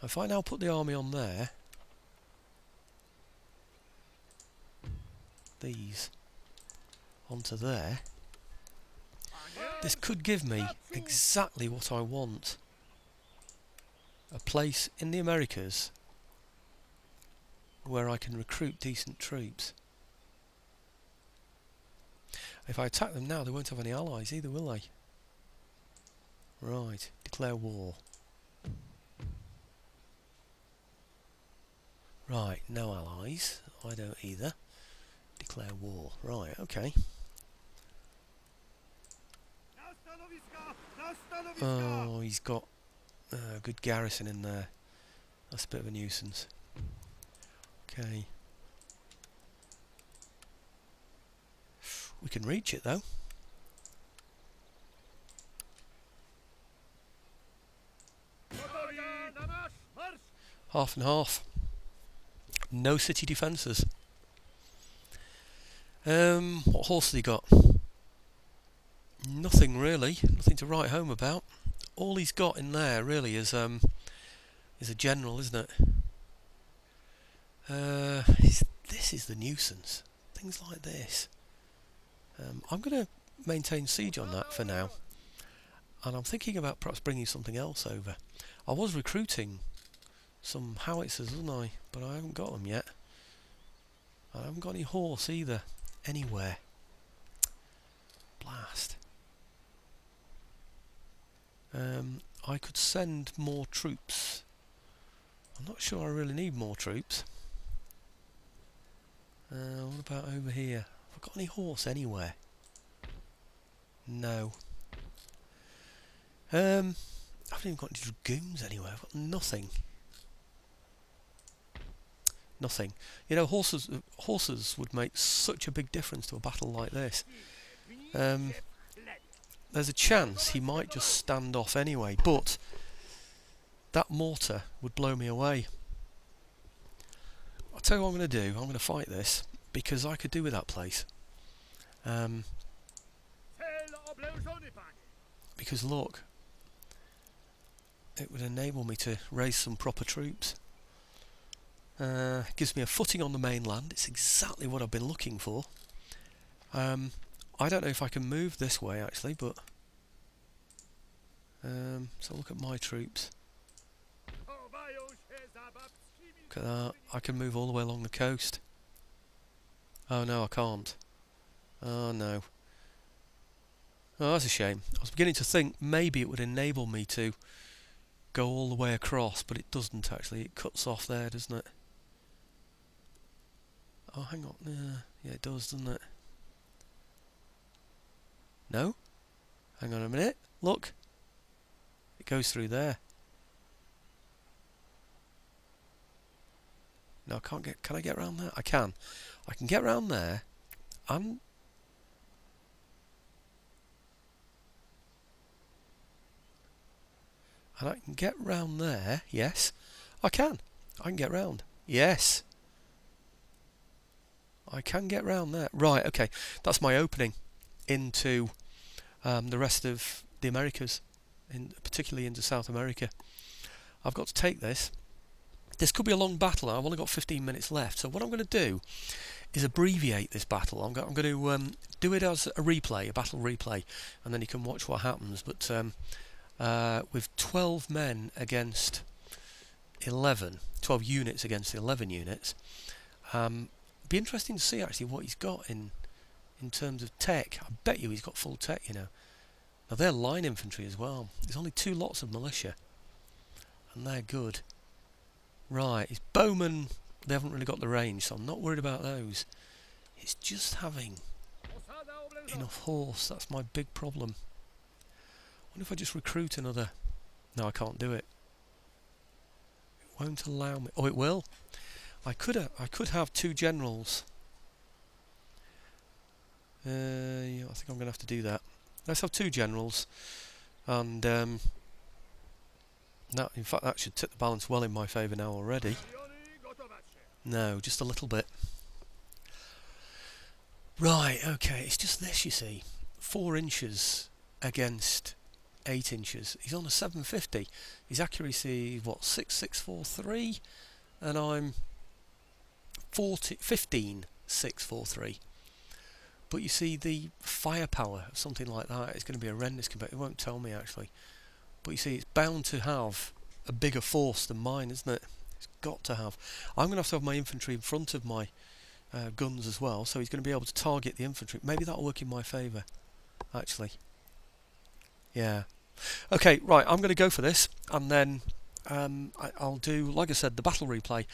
If I now put the army on there, these onto there, this could give me exactly what I want. A place in the Americas where I can recruit decent troops. If I attack them now, they won't have any allies either, will they? Right, declare war. Right, no allies. I don't either. Declare war. Right, okay. Oh, he's got a good garrison in there. That's a bit of a nuisance. Okay. We can reach it though. Half and half. No city defences. What horse has he got? Nothing really. Nothing to write home about. All he's got in there really is a general, isn't it? This is the nuisance. Things like this. I'm going to maintain siege on that for now, and I'm thinking about perhaps bringing something else over. I was recruiting some howitzers, wasn't I? But I haven't got them yet. I haven't got any horse either, anywhere. Blast. I could send more troops. I'm not sure I really need more troops. What about over here? Have I got any horse anywhere? No. I haven't even got any dragoons anywhere. I've got nothing. Nothing. You know, horses would make such a big difference to a battle like this. There's a chance he might just stand off anyway, but that mortar would blow me away. I'll tell you what I'm going to do. I'm going to fight this, because I could do with that place. Because look, it would enable me to raise some proper troops. Gives me a footing on the mainland. It's exactly what I've been looking for. I don't know if I can move this way actually, but so look at my troops. Look at that. I can move all the way along the coast. Oh no, I can't. Oh no. Oh, that's a shame. I was beginning to think maybe it would enable me to go all the way across, but it doesn't actually. It cuts off there, doesn't it? Oh, hang on. Yeah, it does, doesn't it? No? Hang on a minute. Look. It goes through there. No, I can't get... Can I get around there? I can. I can get around there. And I can get round there. Yes, I can. I can get round. Yes, I can get round there. Right, okay. That's my opening into the rest of the Americas, particularly into South America. I've got to take this. This could be a long battle. I've only got 15 minutes left. So what I'm going to do is abbreviate this battle. I'm going to do it as a replay, a battle replay, and then you can watch what happens. But with 12 men against 11, 12 units against 11 units, be interesting to see actually what he's got in terms of tech. I bet you he's got full tech, you know. Now they're line infantry as well. There's only 2 lots of militia, and they're good. Right, his bowmen, they haven't really got the range, so I'm not worried about those. It's just having enough horse. That's my big problem. I wonder if I just recruit another... No, I can't do it. It won't allow me... Oh, it will. I could have 2 generals. Yeah, I think I'm going to have to do that. Let's have 2 generals. And... That, in fact, that should tip the balance well in my favour now already. No, just a little bit. Right, okay, it's just this, you see. 4 inches against 8 inches. He's on a 750. His accuracy, what, 6643? And I'm 15643. But you see, the firepower of something like that is going to be horrendous compared. It won't tell me, actually. But you see, it's bound to have a bigger force than mine, isn't it? It's got to have. I'm going to have my infantry in front of my guns as well, so he's going to be able to target the infantry. Maybe that'll work in my favour, actually. Yeah. Okay, right, I'm going to go for this, and then I'll do, like I said, the battle replay,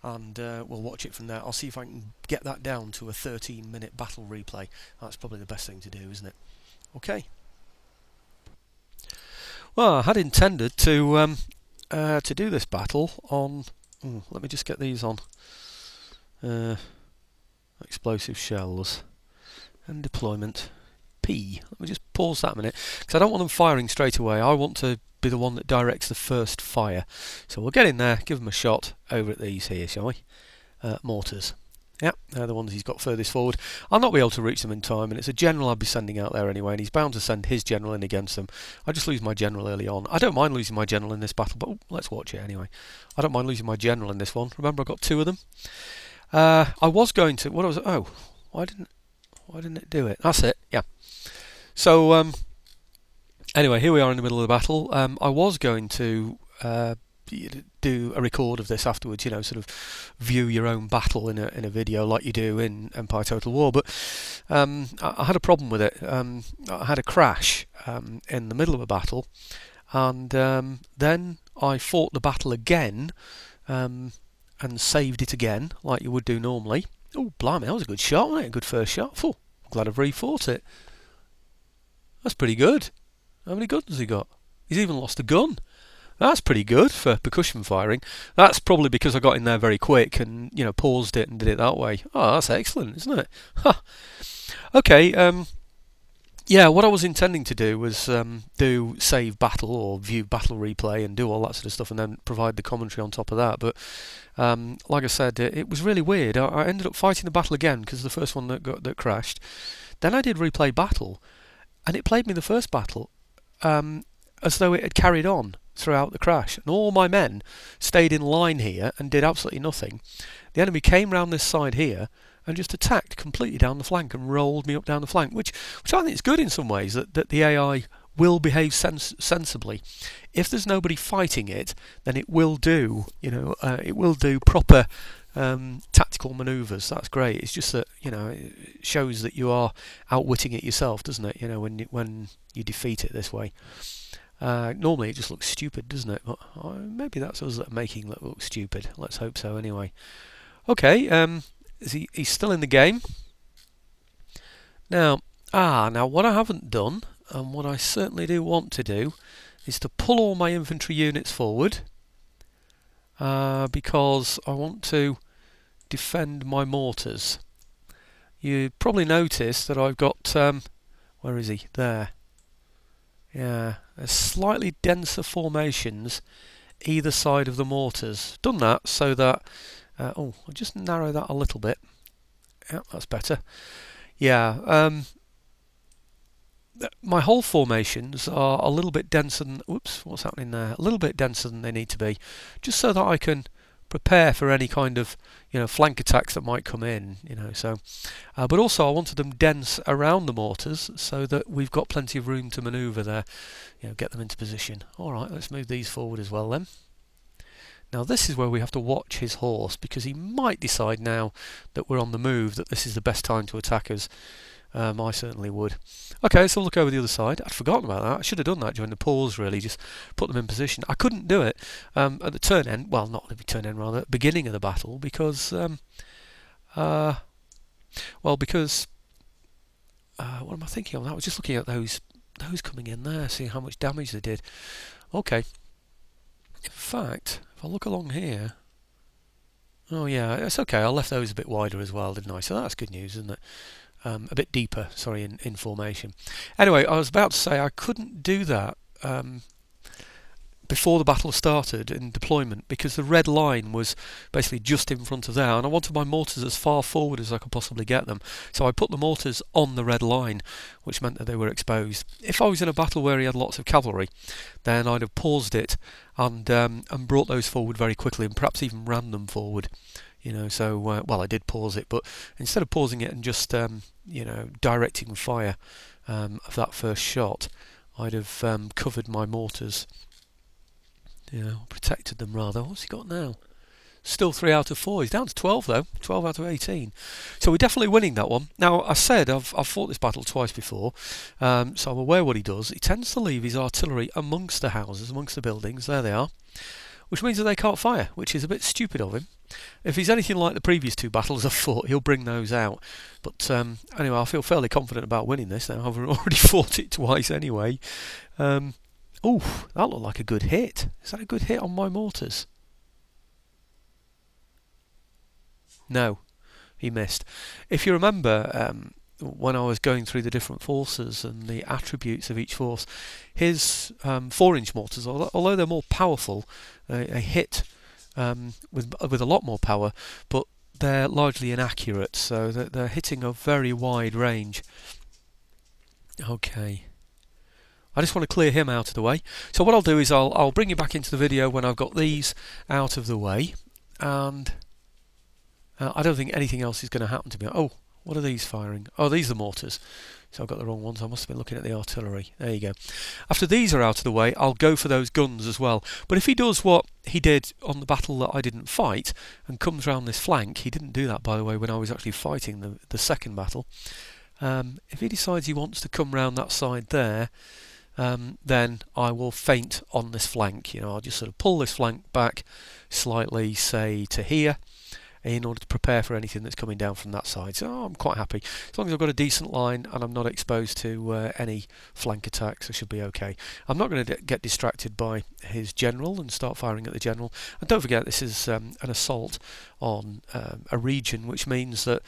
and we'll watch it from there. I'll see if I can get that down to a 13-minute battle replay. That's probably the best thing to do, isn't it? Okay. Well, I had intended to do this battle on... let me just get these on. Explosive shells and deployment P. Let me just pause that a minute, because I don't want them firing straight away. I want to be the one that directs the first fire. So we'll get in there, give them a shot over at these here, shall we? Mortars. Yep, they're the ones he's got furthest forward. I'll not be able to reach them in time, and it's a general I'll be sending out there anyway, and he's bound to send his general in against them. I just lose my general early on. I don't mind losing my general in this battle, but let's watch it anyway. I don't mind losing my general in this one. Remember, I got 2 of them. I was going to... What was it? Oh, why didn't it do it? That's it. Yeah. So anyway, here we are in the middle of the battle. I was going to do a record of this afterwards, you know, sort of view your own battle in a video like you do in Empire Total War, but I had a problem with it. I had a crash in the middle of a battle, and then I fought the battle again and saved it again like you would do normally. Oh, blimey, that was a good shot, wasn't it? A good first shot. Phew, I'm glad I've re-fought it. That's pretty good. How many guns has he got? He's even lost a gun. That's pretty good for percussion firing. That's probably because I got in there very quick and, you know, paused it and did it that way. Oh, that's excellent, isn't it? Ha. Okay, yeah, what I was intending to do was do save battle or view battle replay and do all that sort of stuff, and then provide the commentary on top of that. But like I said, it was really weird. I ended up fighting the battle again because the first one that crashed. Then I did replay battle, and it played me the first battle as though it had carried on throughout the crash, and all my men stayed in line here and did absolutely nothing. The enemy came round this side here and just attacked completely down the flank and rolled me up down the flank, which I think is good in some ways, that the AI will behave sensibly. If there's nobody fighting it, then it will do, you know, it will do proper tactical manoeuvres. That's great. It's just that, you know, it shows that you are outwitting it yourself, doesn't it? You know, when you defeat it this way. Normally it just looks stupid, doesn't it? But maybe that's us that are making it look stupid. Let's hope so anyway. Okay, he's still in the game. Now what I haven't done, and what I certainly do want to do, is to pull all my infantry units forward, because I want to defend my mortars. You probably noticed that I've got, where is he? There. Yeah, there's slightly denser formations either side of the mortars. Done that so that, I'll just narrow that a little bit. Yeah, that's better. Yeah, my hull formations are a little bit denser than, whoops, what's happening there? A little bit denser than they need to be, just so that I can prepare for any kind of, flank attacks that might come in, so but also I wanted them dense around the mortars so that we've got plenty of room to maneuver there, get them into position. Alright, let's move these forward as well then. Now this is where we have to watch his horse, because he might decide now that we're on the move that this is the best time to attack us. I certainly would. Okay, so we'll look over the other side. I'd forgotten about that. I should have done that during the pause, really, just put them in position. I couldn't do it at the turn end, well, not at the turn end, rather, at the beginning of the battle, because, what am I thinking of? I was just looking at those coming in there, seeing how much damage they did. Okay. In fact, if I look along here, oh yeah, it's okay. I left those a bit wider as well, didn't I? So that's good news, isn't it? A bit deeper, sorry, in formation. Anyway, I was about to say I couldn't do that before the battle started in deployment, because the red line was basically just in front of there, and I wanted my mortars as far forward as I could possibly get them. So I put the mortars on the red line, which meant that they were exposed. If I was in a battle where he had lots of cavalry, then I'd have paused it and brought those forward very quickly, and perhaps even ran them forward. So well, I did pause it, but instead of pausing it and just directing fire of that first shot, I'd have covered my mortars, protected them rather. What's he got now? Still 3 out of 4. He's down to 12 though, 12 out of 18. So we're definitely winning that one. Now I said I've fought this battle twice before, so I'm aware what he does. He tends to leave his artillery amongst the houses, amongst the buildings. There they are. Which means that they can't fire, which is a bit stupid of him. If he's anything like the previous 2 battles I've fought, he'll bring those out. But anyway, I feel fairly confident about winning this now. I've already fought it twice anyway. Oh, that looked like a good hit. Is that a good hit on my mortars? No, he missed. If you remember, when I was going through the different forces and the attributes of each force, his 4-inch mortars, although they're more powerful, they hit with a lot more power, but they're largely inaccurate, so they're hitting a very wide range. Okay, I just want to clear him out of the way. So what I'll do is I'll bring you back into the video when I've got these out of the way, and I don't think anything else is going to happen to me. Oh, what are these firing? Oh, these are the mortars. So I've got the wrong ones. I must have been looking at the artillery. There you go. After these are out of the way, I'll go for those guns as well. But if he does what he did on the battle that I didn't fight and comes round this flank, he didn't do that, by the way, when I was actually fighting the second battle. If he decides he wants to come round that side there, then I will feint on this flank. I'll just sort of pull this flank back slightly, say to here, in order to prepare for anything that's coming down from that side. So I'm quite happy. As long as I've got a decent line and I'm not exposed to any flank attacks, I should be okay. I'm not going to get distracted by his general and start firing at the general. And don't forget, this is an assault on a region, which means that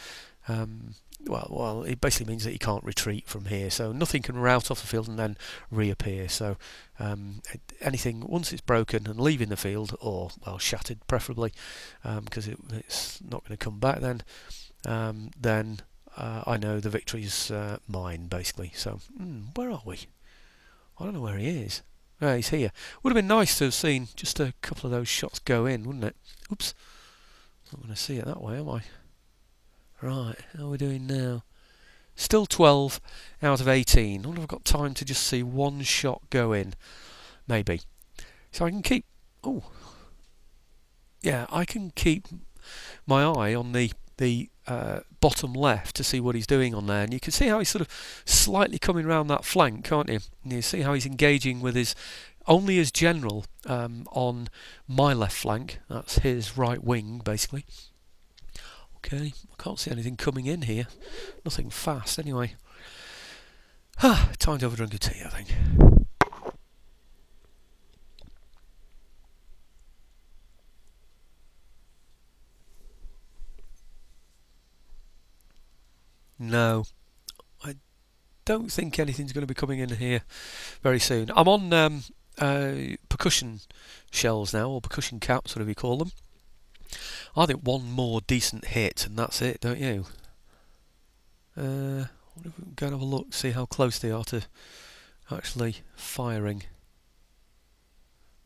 well, it basically means that you can't retreat from here, so nothing can rout off the field and then reappear. So anything, once it's broken and leaving the field, or well, shattered preferably, because it's not going to come back then, I know the victory's mine, basically. So where are we? I don't know where he is. Oh, he's here. Would have been nice to have seen just a couple of those shots go in, wouldn't it? Oops, not going to see it that way, am I? Right, how are we doing now? Still 12 out of 18. I wonder if I've got time to just see one shot go in. Maybe. So I can keep... Oh. Yeah, I can keep my eye on the bottom left to see what he's doing on there. And you can see how he's sort of slightly coming round that flank, can't you? And you see how he's engaging with only his general on my left flank. That's his right wing, basically. Okay, I can't see anything coming in here. Nothing fast, anyway. Time to have a drink of tea, I think. No, I don't think anything's going to be coming in here very soon. I'm on percussion shells now, or percussion caps, whatever you call them. I think one more decent hit and that's it, don't you? What if we can go and have a look, see how close they are to actually firing.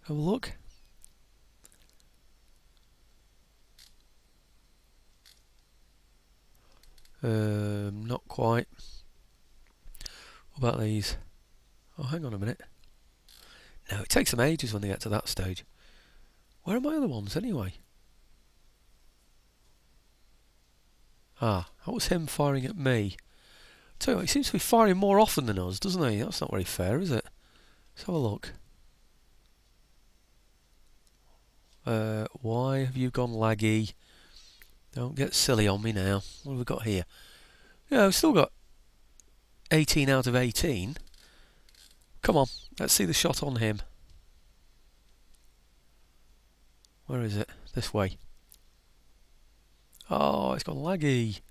Have a look. Not quite. What about these? Oh, hang on a minute. No, it takes them ages when they get to that stage. Where are my other ones anyway? Ah, that was him firing at me. Tell you what, he seems to be firing more often than us, doesn't he? That's not very fair, is it? Let's have a look. Why have you gone laggy? Don't get silly on me now. What have we got here? Yeah, we've still got 18 out of 18. Come on, let's see the shot on him. Where is it? This way. Oh, it's gone laggy.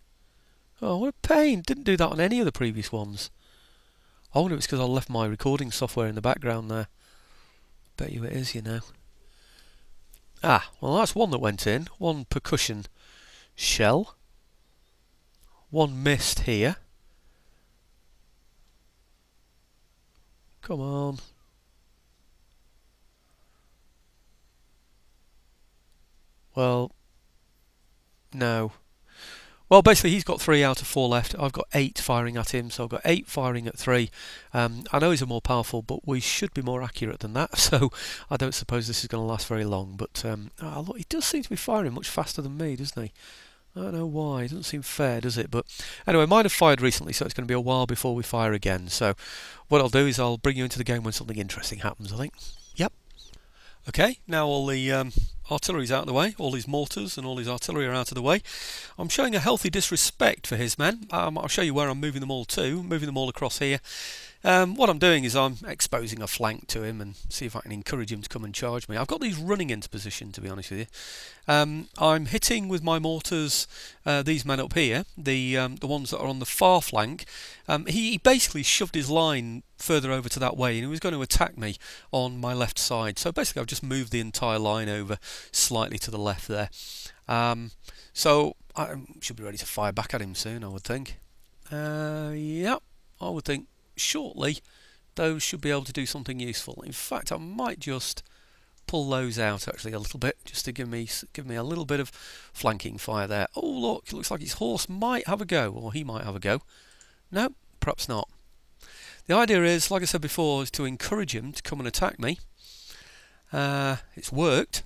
Oh, what a pain. Didn't do that on any of the previous ones. I wonder if it's because I left my recording software in the background there. Bet you it is, you know. Ah, well that's one that went in. One percussion shell. One missed here. Come on. Well, no. Well, basically he's got 3 out of 4 left. I've got 8 firing at him, so I've got 8 firing at 3. I know he's a more powerful, but we should be more accurate than that, so I don't suppose this is going to last very long. But look, he does seem to be firing much faster than me, doesn't he? I don't know why. It doesn't seem fair, does it? But anyway, mine have fired recently, so it's going to be a while before we fire again. So what I'll do is I'll bring you into the game when something interesting happens, I think. Yep. Okay, now all the artillery's out of the way, all his mortars and all his artillery are out of the way. I'm showing a healthy disrespect for his men. I'll show you where I'm moving them all to, moving them all across here. What I'm doing is I'm exposing a flank to him and see if I can encourage him to come and charge me. I've got these running into position, to be honest with you. I'm hitting with my mortars these men up here, the ones that are on the far flank. He basically shoved his line further over to that way and he was going to attack me on my left side. So basically I've just moved the entire line over slightly to the left there. So I should be ready to fire back at him soon, I would think. Yeah, I would think shortly those should be able to do something useful. In fact, I might just pull those out actually a little bit, just to give me a little bit of flanking fire there. Oh look, it looks like his horse might have a go, or he might have a go. No, perhaps not. The idea is, like I said before, is to encourage him to come and attack me. It's worked.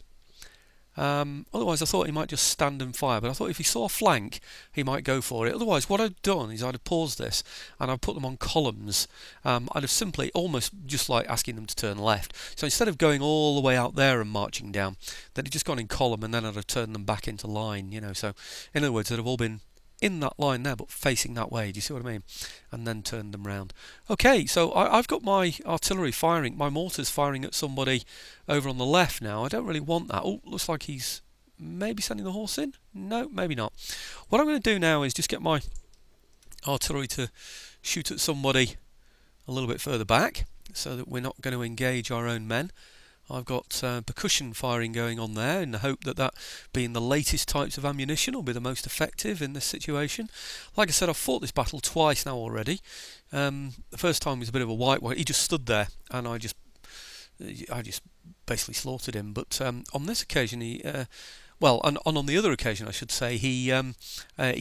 Otherwise I thought he might just stand and fire, but I thought if he saw a flank he might go for it. Otherwise what I'd done is I'd have paused this and I'd put them on columns. I'd have simply, almost just like asking them to turn left, so instead of going all the way out there and marching down, they'd have just gone in column and then I'd have turned them back into line, you know. So in other words, they'd have all been in that line there but facing that way, do you see what I mean, and then turned them round. Okay, so I've got my artillery firing, my mortars firing at somebody over on the left now. I don't really want that. Oh, looks like he's maybe sending the horse in. No, maybe not. What I'm going to do now is just get my artillery to shoot at somebody a little bit further back so that we're not going to engage our own men. I've got percussion firing going on there in the hope that that being the latest types of ammunition will be the most effective in this situation. Like I said, I've fought this battle twice now already. The first time was a bit of a whitewash. He just stood there and I just basically slaughtered him. But on this occasion he well, and on the other occasion, I should say, he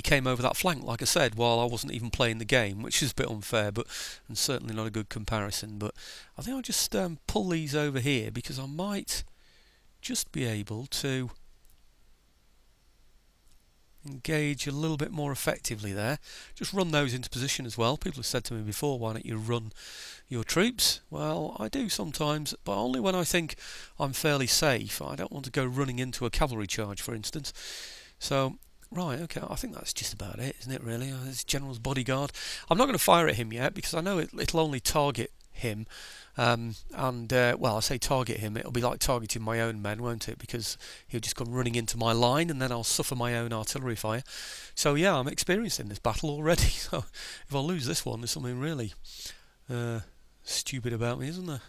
came over that flank, like I said, while I wasn't even playing the game, which is a bit unfair, but and certainly not a good comparison. But I think I'll just pull these over here because I might just be able to engage a little bit more effectively there. Just run those into position as well. People have said to me before, why don't you run your troops? Well, I do sometimes, but only when I think I'm fairly safe. I don't want to go running into a cavalry charge, for instance. So, right, okay, I think that's just about it, isn't it, really? It's General's bodyguard. I'm not going to fire at him yet because I know it'll only target him. Well, I say target him, it'll be like targeting my own men, won't it? Because he'll just come running into my line and then I'll suffer my own artillery fire. So yeah, I'm experienced in this battle already. So if I lose this one, there's something really stupid about me, isn't there?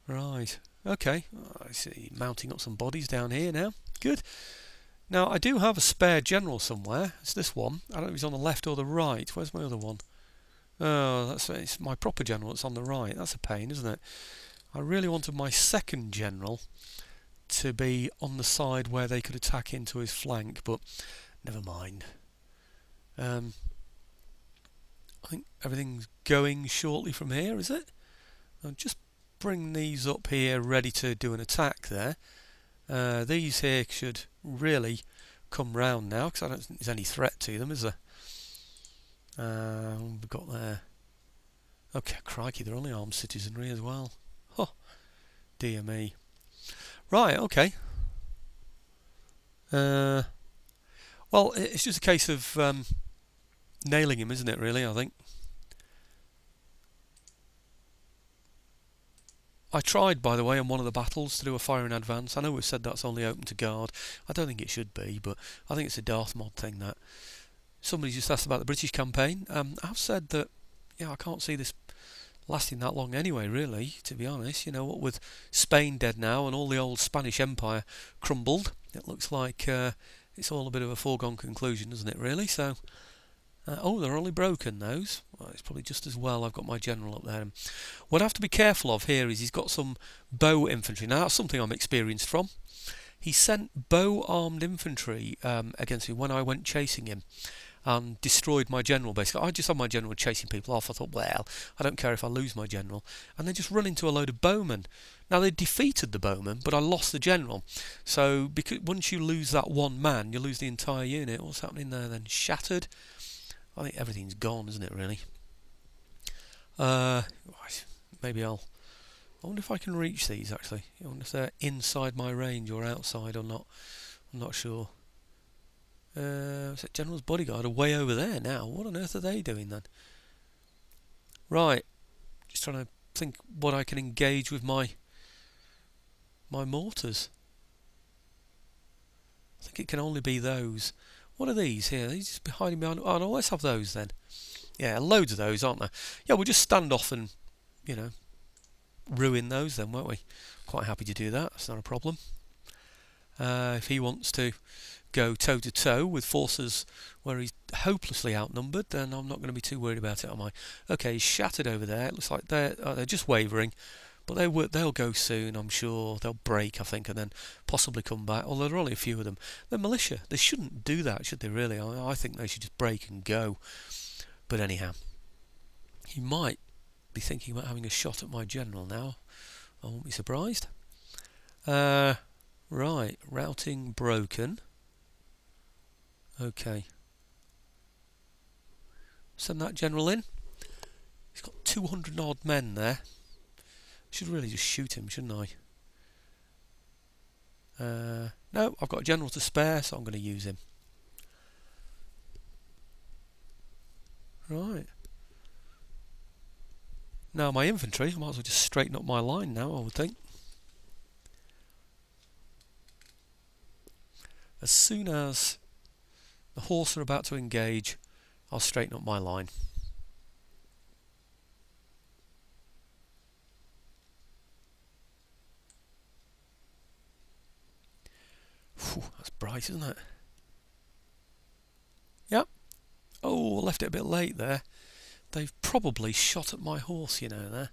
Right, okay, I see mounting up some bodies down here now. Good. Now I do have a spare general somewhere. It's this one. I don't know if he's on the left or the right. Where's my other one? Oh, it's my proper general that's on the right. That's a pain, isn't it? I really wanted my second general to be on the side where they could attack into his flank, but never mind. I think everything's going shortly from here, is it? I'll just bring these up here ready to do an attack there. These here should really come round now, because I don't think there's any threat to them, is there? We've got there. Okay, crikey, they're only armed citizenry as well. Oh, dear me. Right, okay. Well, it's just a case of nailing him, isn't it, really, I think. I tried, by the way, in one of the battles to do a fire in advance. I know we've said that's only open to guard. I don't think it should be, but I think it's a Darthmod thing that. Somebody just asked about the British campaign. I've said that, yeah, I can't see this lasting that long anyway, really, to be honest. You know, what with Spain dead now and all the old Spanish Empire crumbled, it looks like it's all a bit of a foregone conclusion, doesn't it, really? So, oh, they're only broken, those. Well, it's probably just as well I've got my general up there. What I have to be careful of here is he's got some bow infantry. Now, that's something I'm experienced from. He sent bow-armed infantry against me when I went chasing him. And destroyed my general, basically. I just had my general chasing people off. I thought, well, I don't care if I lose my general. And they just run into a load of bowmen. Now, they defeated the bowmen, but I lost the general. So, because once you lose that one man, you lose the entire unit. What's happening there then? Shattered? I think everything's gone, isn't it, really? Maybe I wonder if I can reach these, actually. I wonder if they're inside my range or outside or not. I'm not sure. General's bodyguard are way over there now. What on earth are they doing then? Right, just trying to think what I can engage with my mortars. I think it can only be those. What are these here? Are they just hiding behind? Oh no, let's have those then. Yeah, loads of those, aren't there? Yeah, we'll just stand off and, you know, ruin those then, won't we? Quite happy to do that. That's not a problem. If he wants to go toe to toe with forces where he's hopelessly outnumbered, then I'm not going to be too worried about it, am I? Okay, he's shattered over there. It looks like they're just wavering, but they'll go soon, I'm sure. They'll break, I think, and then possibly come back. Although there are only a few of them. They're militia. They shouldn't do that, should they? Really? I think they should just break and go. But anyhow, he might be thinking about having a shot at my general now. I won't be surprised. Right, routing broken. Okay. Send that general in. He's got 200 odd men there. Should really just shoot him, shouldn't I? No, I've got a general to spare, so I'm going to use him. Right. Now my infantry, I might as well just straighten up my line now, I would think. As soon as the horse are about to engage, I'll straighten up my line. Whew, that's bright, isn't it? Yep. Oh, I left it a bit late there. They've probably shot at my horse, you know, there.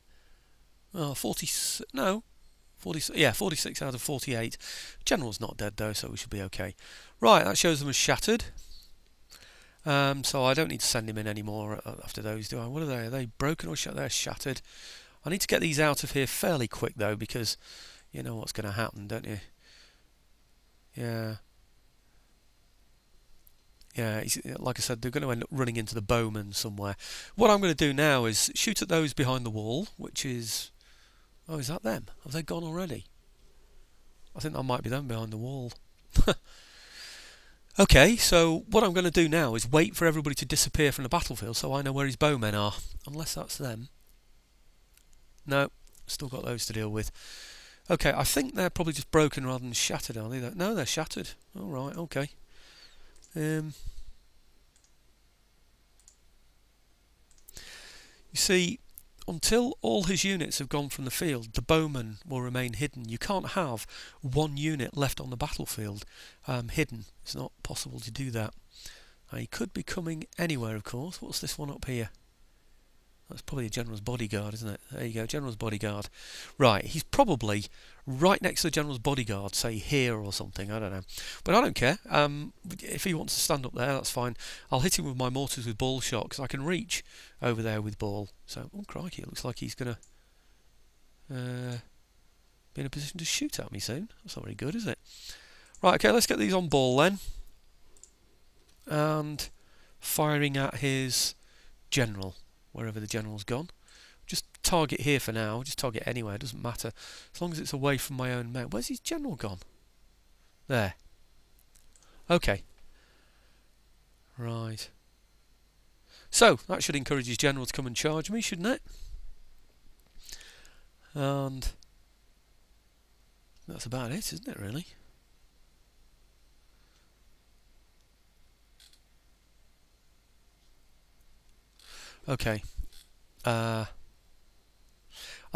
Oh, 46 out of 48. General's not dead though, so we should be okay. Right, that shows them as shattered. So I don't need to send him in anymore after those, do I? What are they? Are they broken or shattered? They're shattered. I need to get these out of here fairly quick though, because you know what's going to happen, don't you? Yeah. Yeah, like I said, they're going to end up running into the bowmen somewhere. What I'm going to do now is shoot at those behind the wall, which is... Oh, is that them? Have they gone already? I think that might be them behind the wall. Okay, so what I'm going to do now is wait for everybody to disappear from the battlefield so I know where his bowmen are. Unless that's them. No, still got those to deal with. Okay, I think they're probably just broken rather than shattered, are they? No, they're shattered. All right, okay. You see, until all his units have gone from the field, the bowman will remain hidden. You can't have one unit left on the battlefield hidden. It's not possible to do that. He could be coming anywhere, of course. What's this one up here? That's probably a general's bodyguard, isn't it? There you go, general's bodyguard. Right, he's probably right next to the general's bodyguard, say here or something, I don't know. But I don't care. If he wants to stand up there, that's fine. I'll hit him with my mortars with ball shot, because I can reach over there with ball. So, oh crikey, it looks like he's going to be in a position to shoot at me soon. That's not very good, is it? Right, okay, let's get these on ball then. And firing at his general, wherever the general's gone. Just target here for now, just target anywhere, it doesn't matter. As long as it's away from my own men. Where's his general gone? There. Okay. Right. So, that should encourage his general to come and charge me, shouldn't it? And that's about it, isn't it, really? Okay. I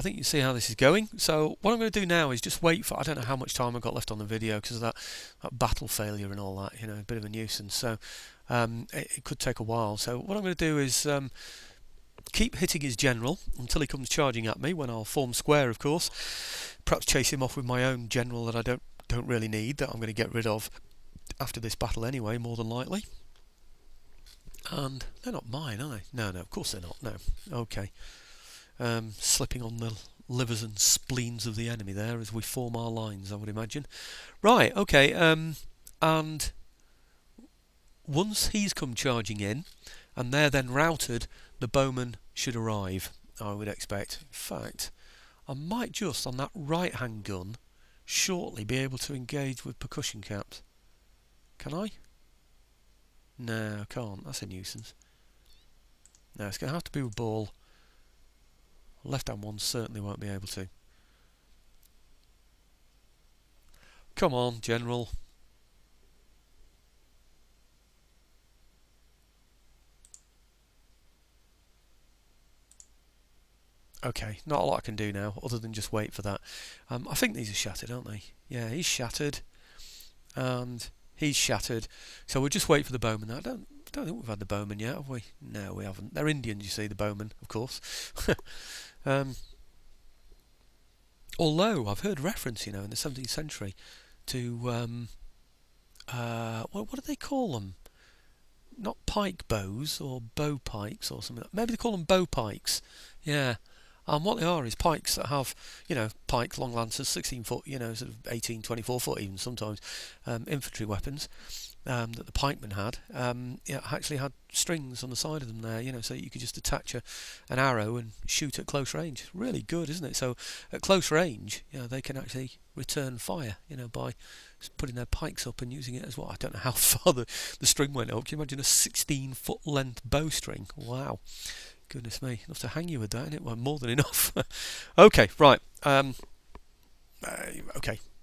think you see how this is going. So what I'm going to do now is just wait for, I don't know how much time I've got left on the video because of that battle failure and all that, you know, a bit of a nuisance. So it could take a while. So what I'm going to do is keep hitting his general until he comes charging at me, when I'll form square, of course. Perhaps chase him off with my own general that I don't really need, that I'm going to get rid of after this battle anyway, more than likely. And they're not mine, are they? No, of course they're not. No. Okay. Slipping on the livers and spleens of the enemy there as we form our lines, I would imagine. Right, okay. And once he's come charging in, and they're then routed, the bowman should arrive, I would expect. In fact, I might just, on that right-hand gun, shortly be able to engage with percussion caps. Can I? No, I can't. That's a nuisance. No, it's going to have to be with ball. Left-hand one certainly won't be able to. Come on, General. Okay, not a lot I can do now, other than just wait for that. I think these are shattered, aren't they? Yeah, he's shattered. And he's shattered. So we'll just wait for the bowman. I don't think we've had the bowman yet, have we? No, we haven't. They're Indians, you see, the bowmen, of course. Although I've heard reference, you know, in the 17th century to what do they call them? Not pike bows or bow pikes or something. Maybe they call them bow pikes. Yeah. And what they are is pikes that have, you know, pikes, long lances, 16 foot, you know, sort of 18, 24 foot even sometimes, infantry weapons that the pikemen had. Yeah, actually had strings on the side of them there, you know, so you could just attach an arrow and shoot at close range. Really good, isn't it? So at close range, you know, they can actually return fire, you know, by putting their pikes up and using it as well. I don't know how far the string went up. Can you imagine a 16-foot length bowstring? Wow. Goodness me, enough to hang you with that, isn't it? Well, more than enough. Okay, right. Okay,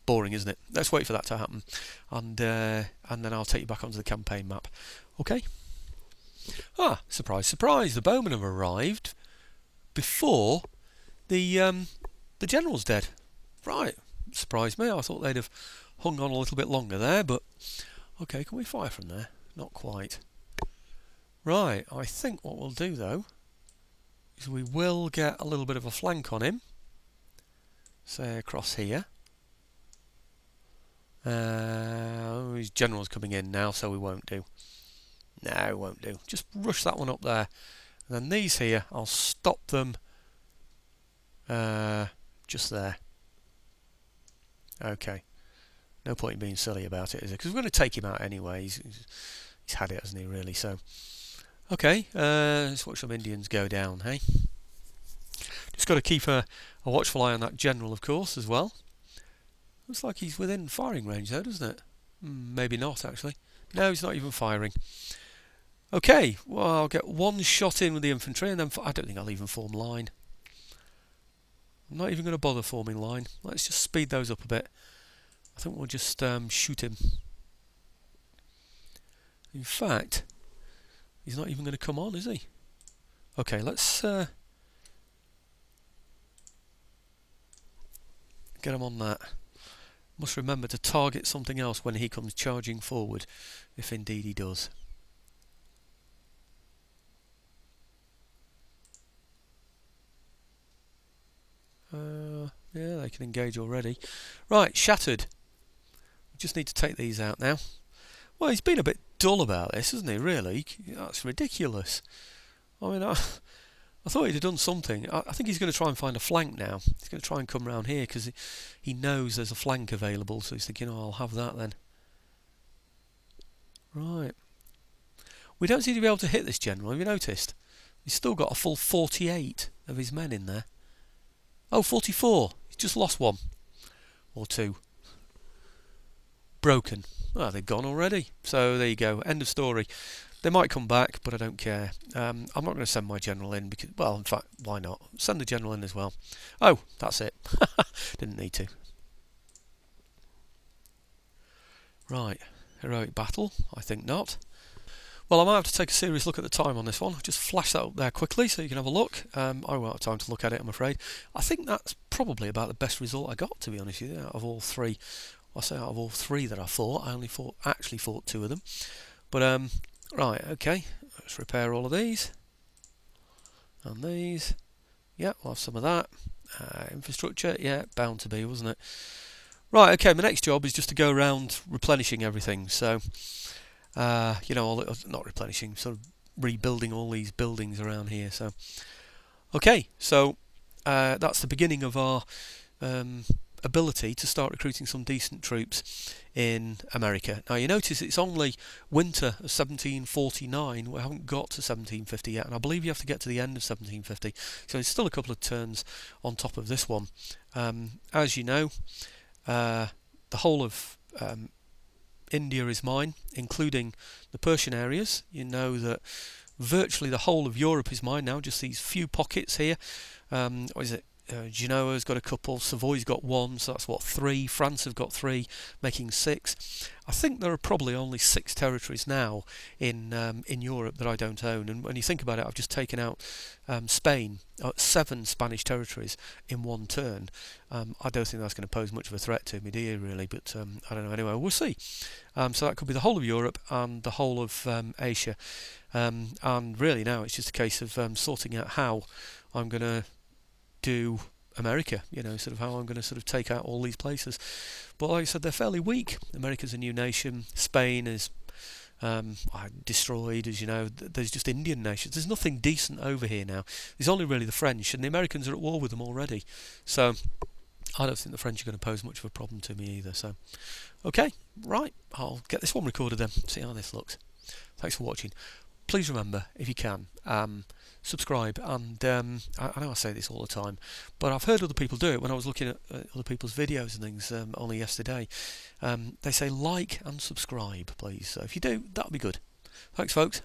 boring, isn't it? Let's wait for that to happen, and then I'll take you back onto the campaign map. Okay. Ah, surprise, surprise! The bowmen have arrived before the general's dead. Right, surprised me. I thought they'd have hung on a little bit longer there, but okay. Can we fire from there? Not quite. Right. I think what we'll do though is we will get a little bit of a flank on him, say across here. His general's coming in now, so we won't do. No, it won't do. Just rush that one up there, and then these here, I'll stop them just there. Okay, no point in being silly about it, is it? Because we're going to take him out anyway. He's had it, hasn't he, really? So okay, let's watch some Indians go down, hey? Just got to keep a watchful eye on that general, of course, as well. Looks like he's within firing range, though, doesn't it? Maybe not, actually. No, he's not even firing. Okay, well, I'll get one shot in with the infantry, and then I don't think I'll even form line. I'm not even going to bother forming line. Let's just speed those up a bit. I think we'll just shoot him. In fact, he's not even going to come on, is he? Okay, let's get him on that. Must remember to target something else when he comes charging forward, if indeed he does. Yeah, they can engage already. Right, shattered. We just need to take these out now. Well, he's been a bit dull about this, hasn't he, really? That's ridiculous. I mean, I thought he'd have done something. I think he's going to try and find a flank now. He's going to try and come round here because he knows there's a flank available, so he's thinking, oh, I'll have that then. Right. We don't seem to be able to hit this general, have you noticed? He's still got a full 48 of his men in there. Oh, 44. He's just lost one. Or two. Broken. Oh, they've gone already. So there you go. End of story. They might come back, but I don't care. I'm not going to send my general in because, well, in fact, why not? Send the general in as well. Oh, that's it. Didn't need to. Right. Heroic battle? I think not. Well, I might have to take a serious look at the time on this one. Just flash that up there quickly so you can have a look. I won't have time to look at it, I'm afraid. I think that's probably about the best result I got, to be honest with you, out of all three. I say out of all three that I fought, I only actually fought two of them. But, right, okay. Let's repair all of these. And these. Yeah, we'll have some of that. Infrastructure, yeah, bound to be, wasn't it? Right, okay, my next job is just to go around replenishing everything. So... you know, not replenishing, sort of rebuilding all these buildings around here. So, okay, so that's the beginning of our ability to start recruiting some decent troops in America. Now, you notice it's only winter of 1749. We haven't got to 1750 yet, and I believe you have to get to the end of 1750. So it's still a couple of turns on top of this one. As you know, the whole of India is mine, including the Persian areas. You know that virtually the whole of Europe is mine now, just these few pockets here. What is it? Genoa's got a couple, Savoy's got one, so that's what, 3. France have got 3, making 6. I think there are probably only 6 territories now in Europe that I don't own. And when you think about it, I've just taken out Spain, 7 Spanish territories in one turn. I don't think that's going to pose much of a threat to me, do you, really? But I don't know. Anyway, we'll see. So that could be the whole of Europe and the whole of Asia. And really now it's just a case of sorting out how I'm going to do America, you know, sort of how I'm going to sort of take out all these places. But like I said, they're fairly weak. America's a new nation. Spain is destroyed, as you know. There's just Indian nations. There's nothing decent over here now. There's only really the French, and the Americans are at war with them already. So I don't think the French are going to pose much of a problem to me either. So, okay, right, I'll get this one recorded then, see how this looks. Thanks for watching. Please remember, if you can, subscribe, and I know I say this all the time, but I've heard other people do it when I was looking at other people's videos and things only yesterday. They say like and subscribe, please. So if you do, that'll be good. Thanks, folks.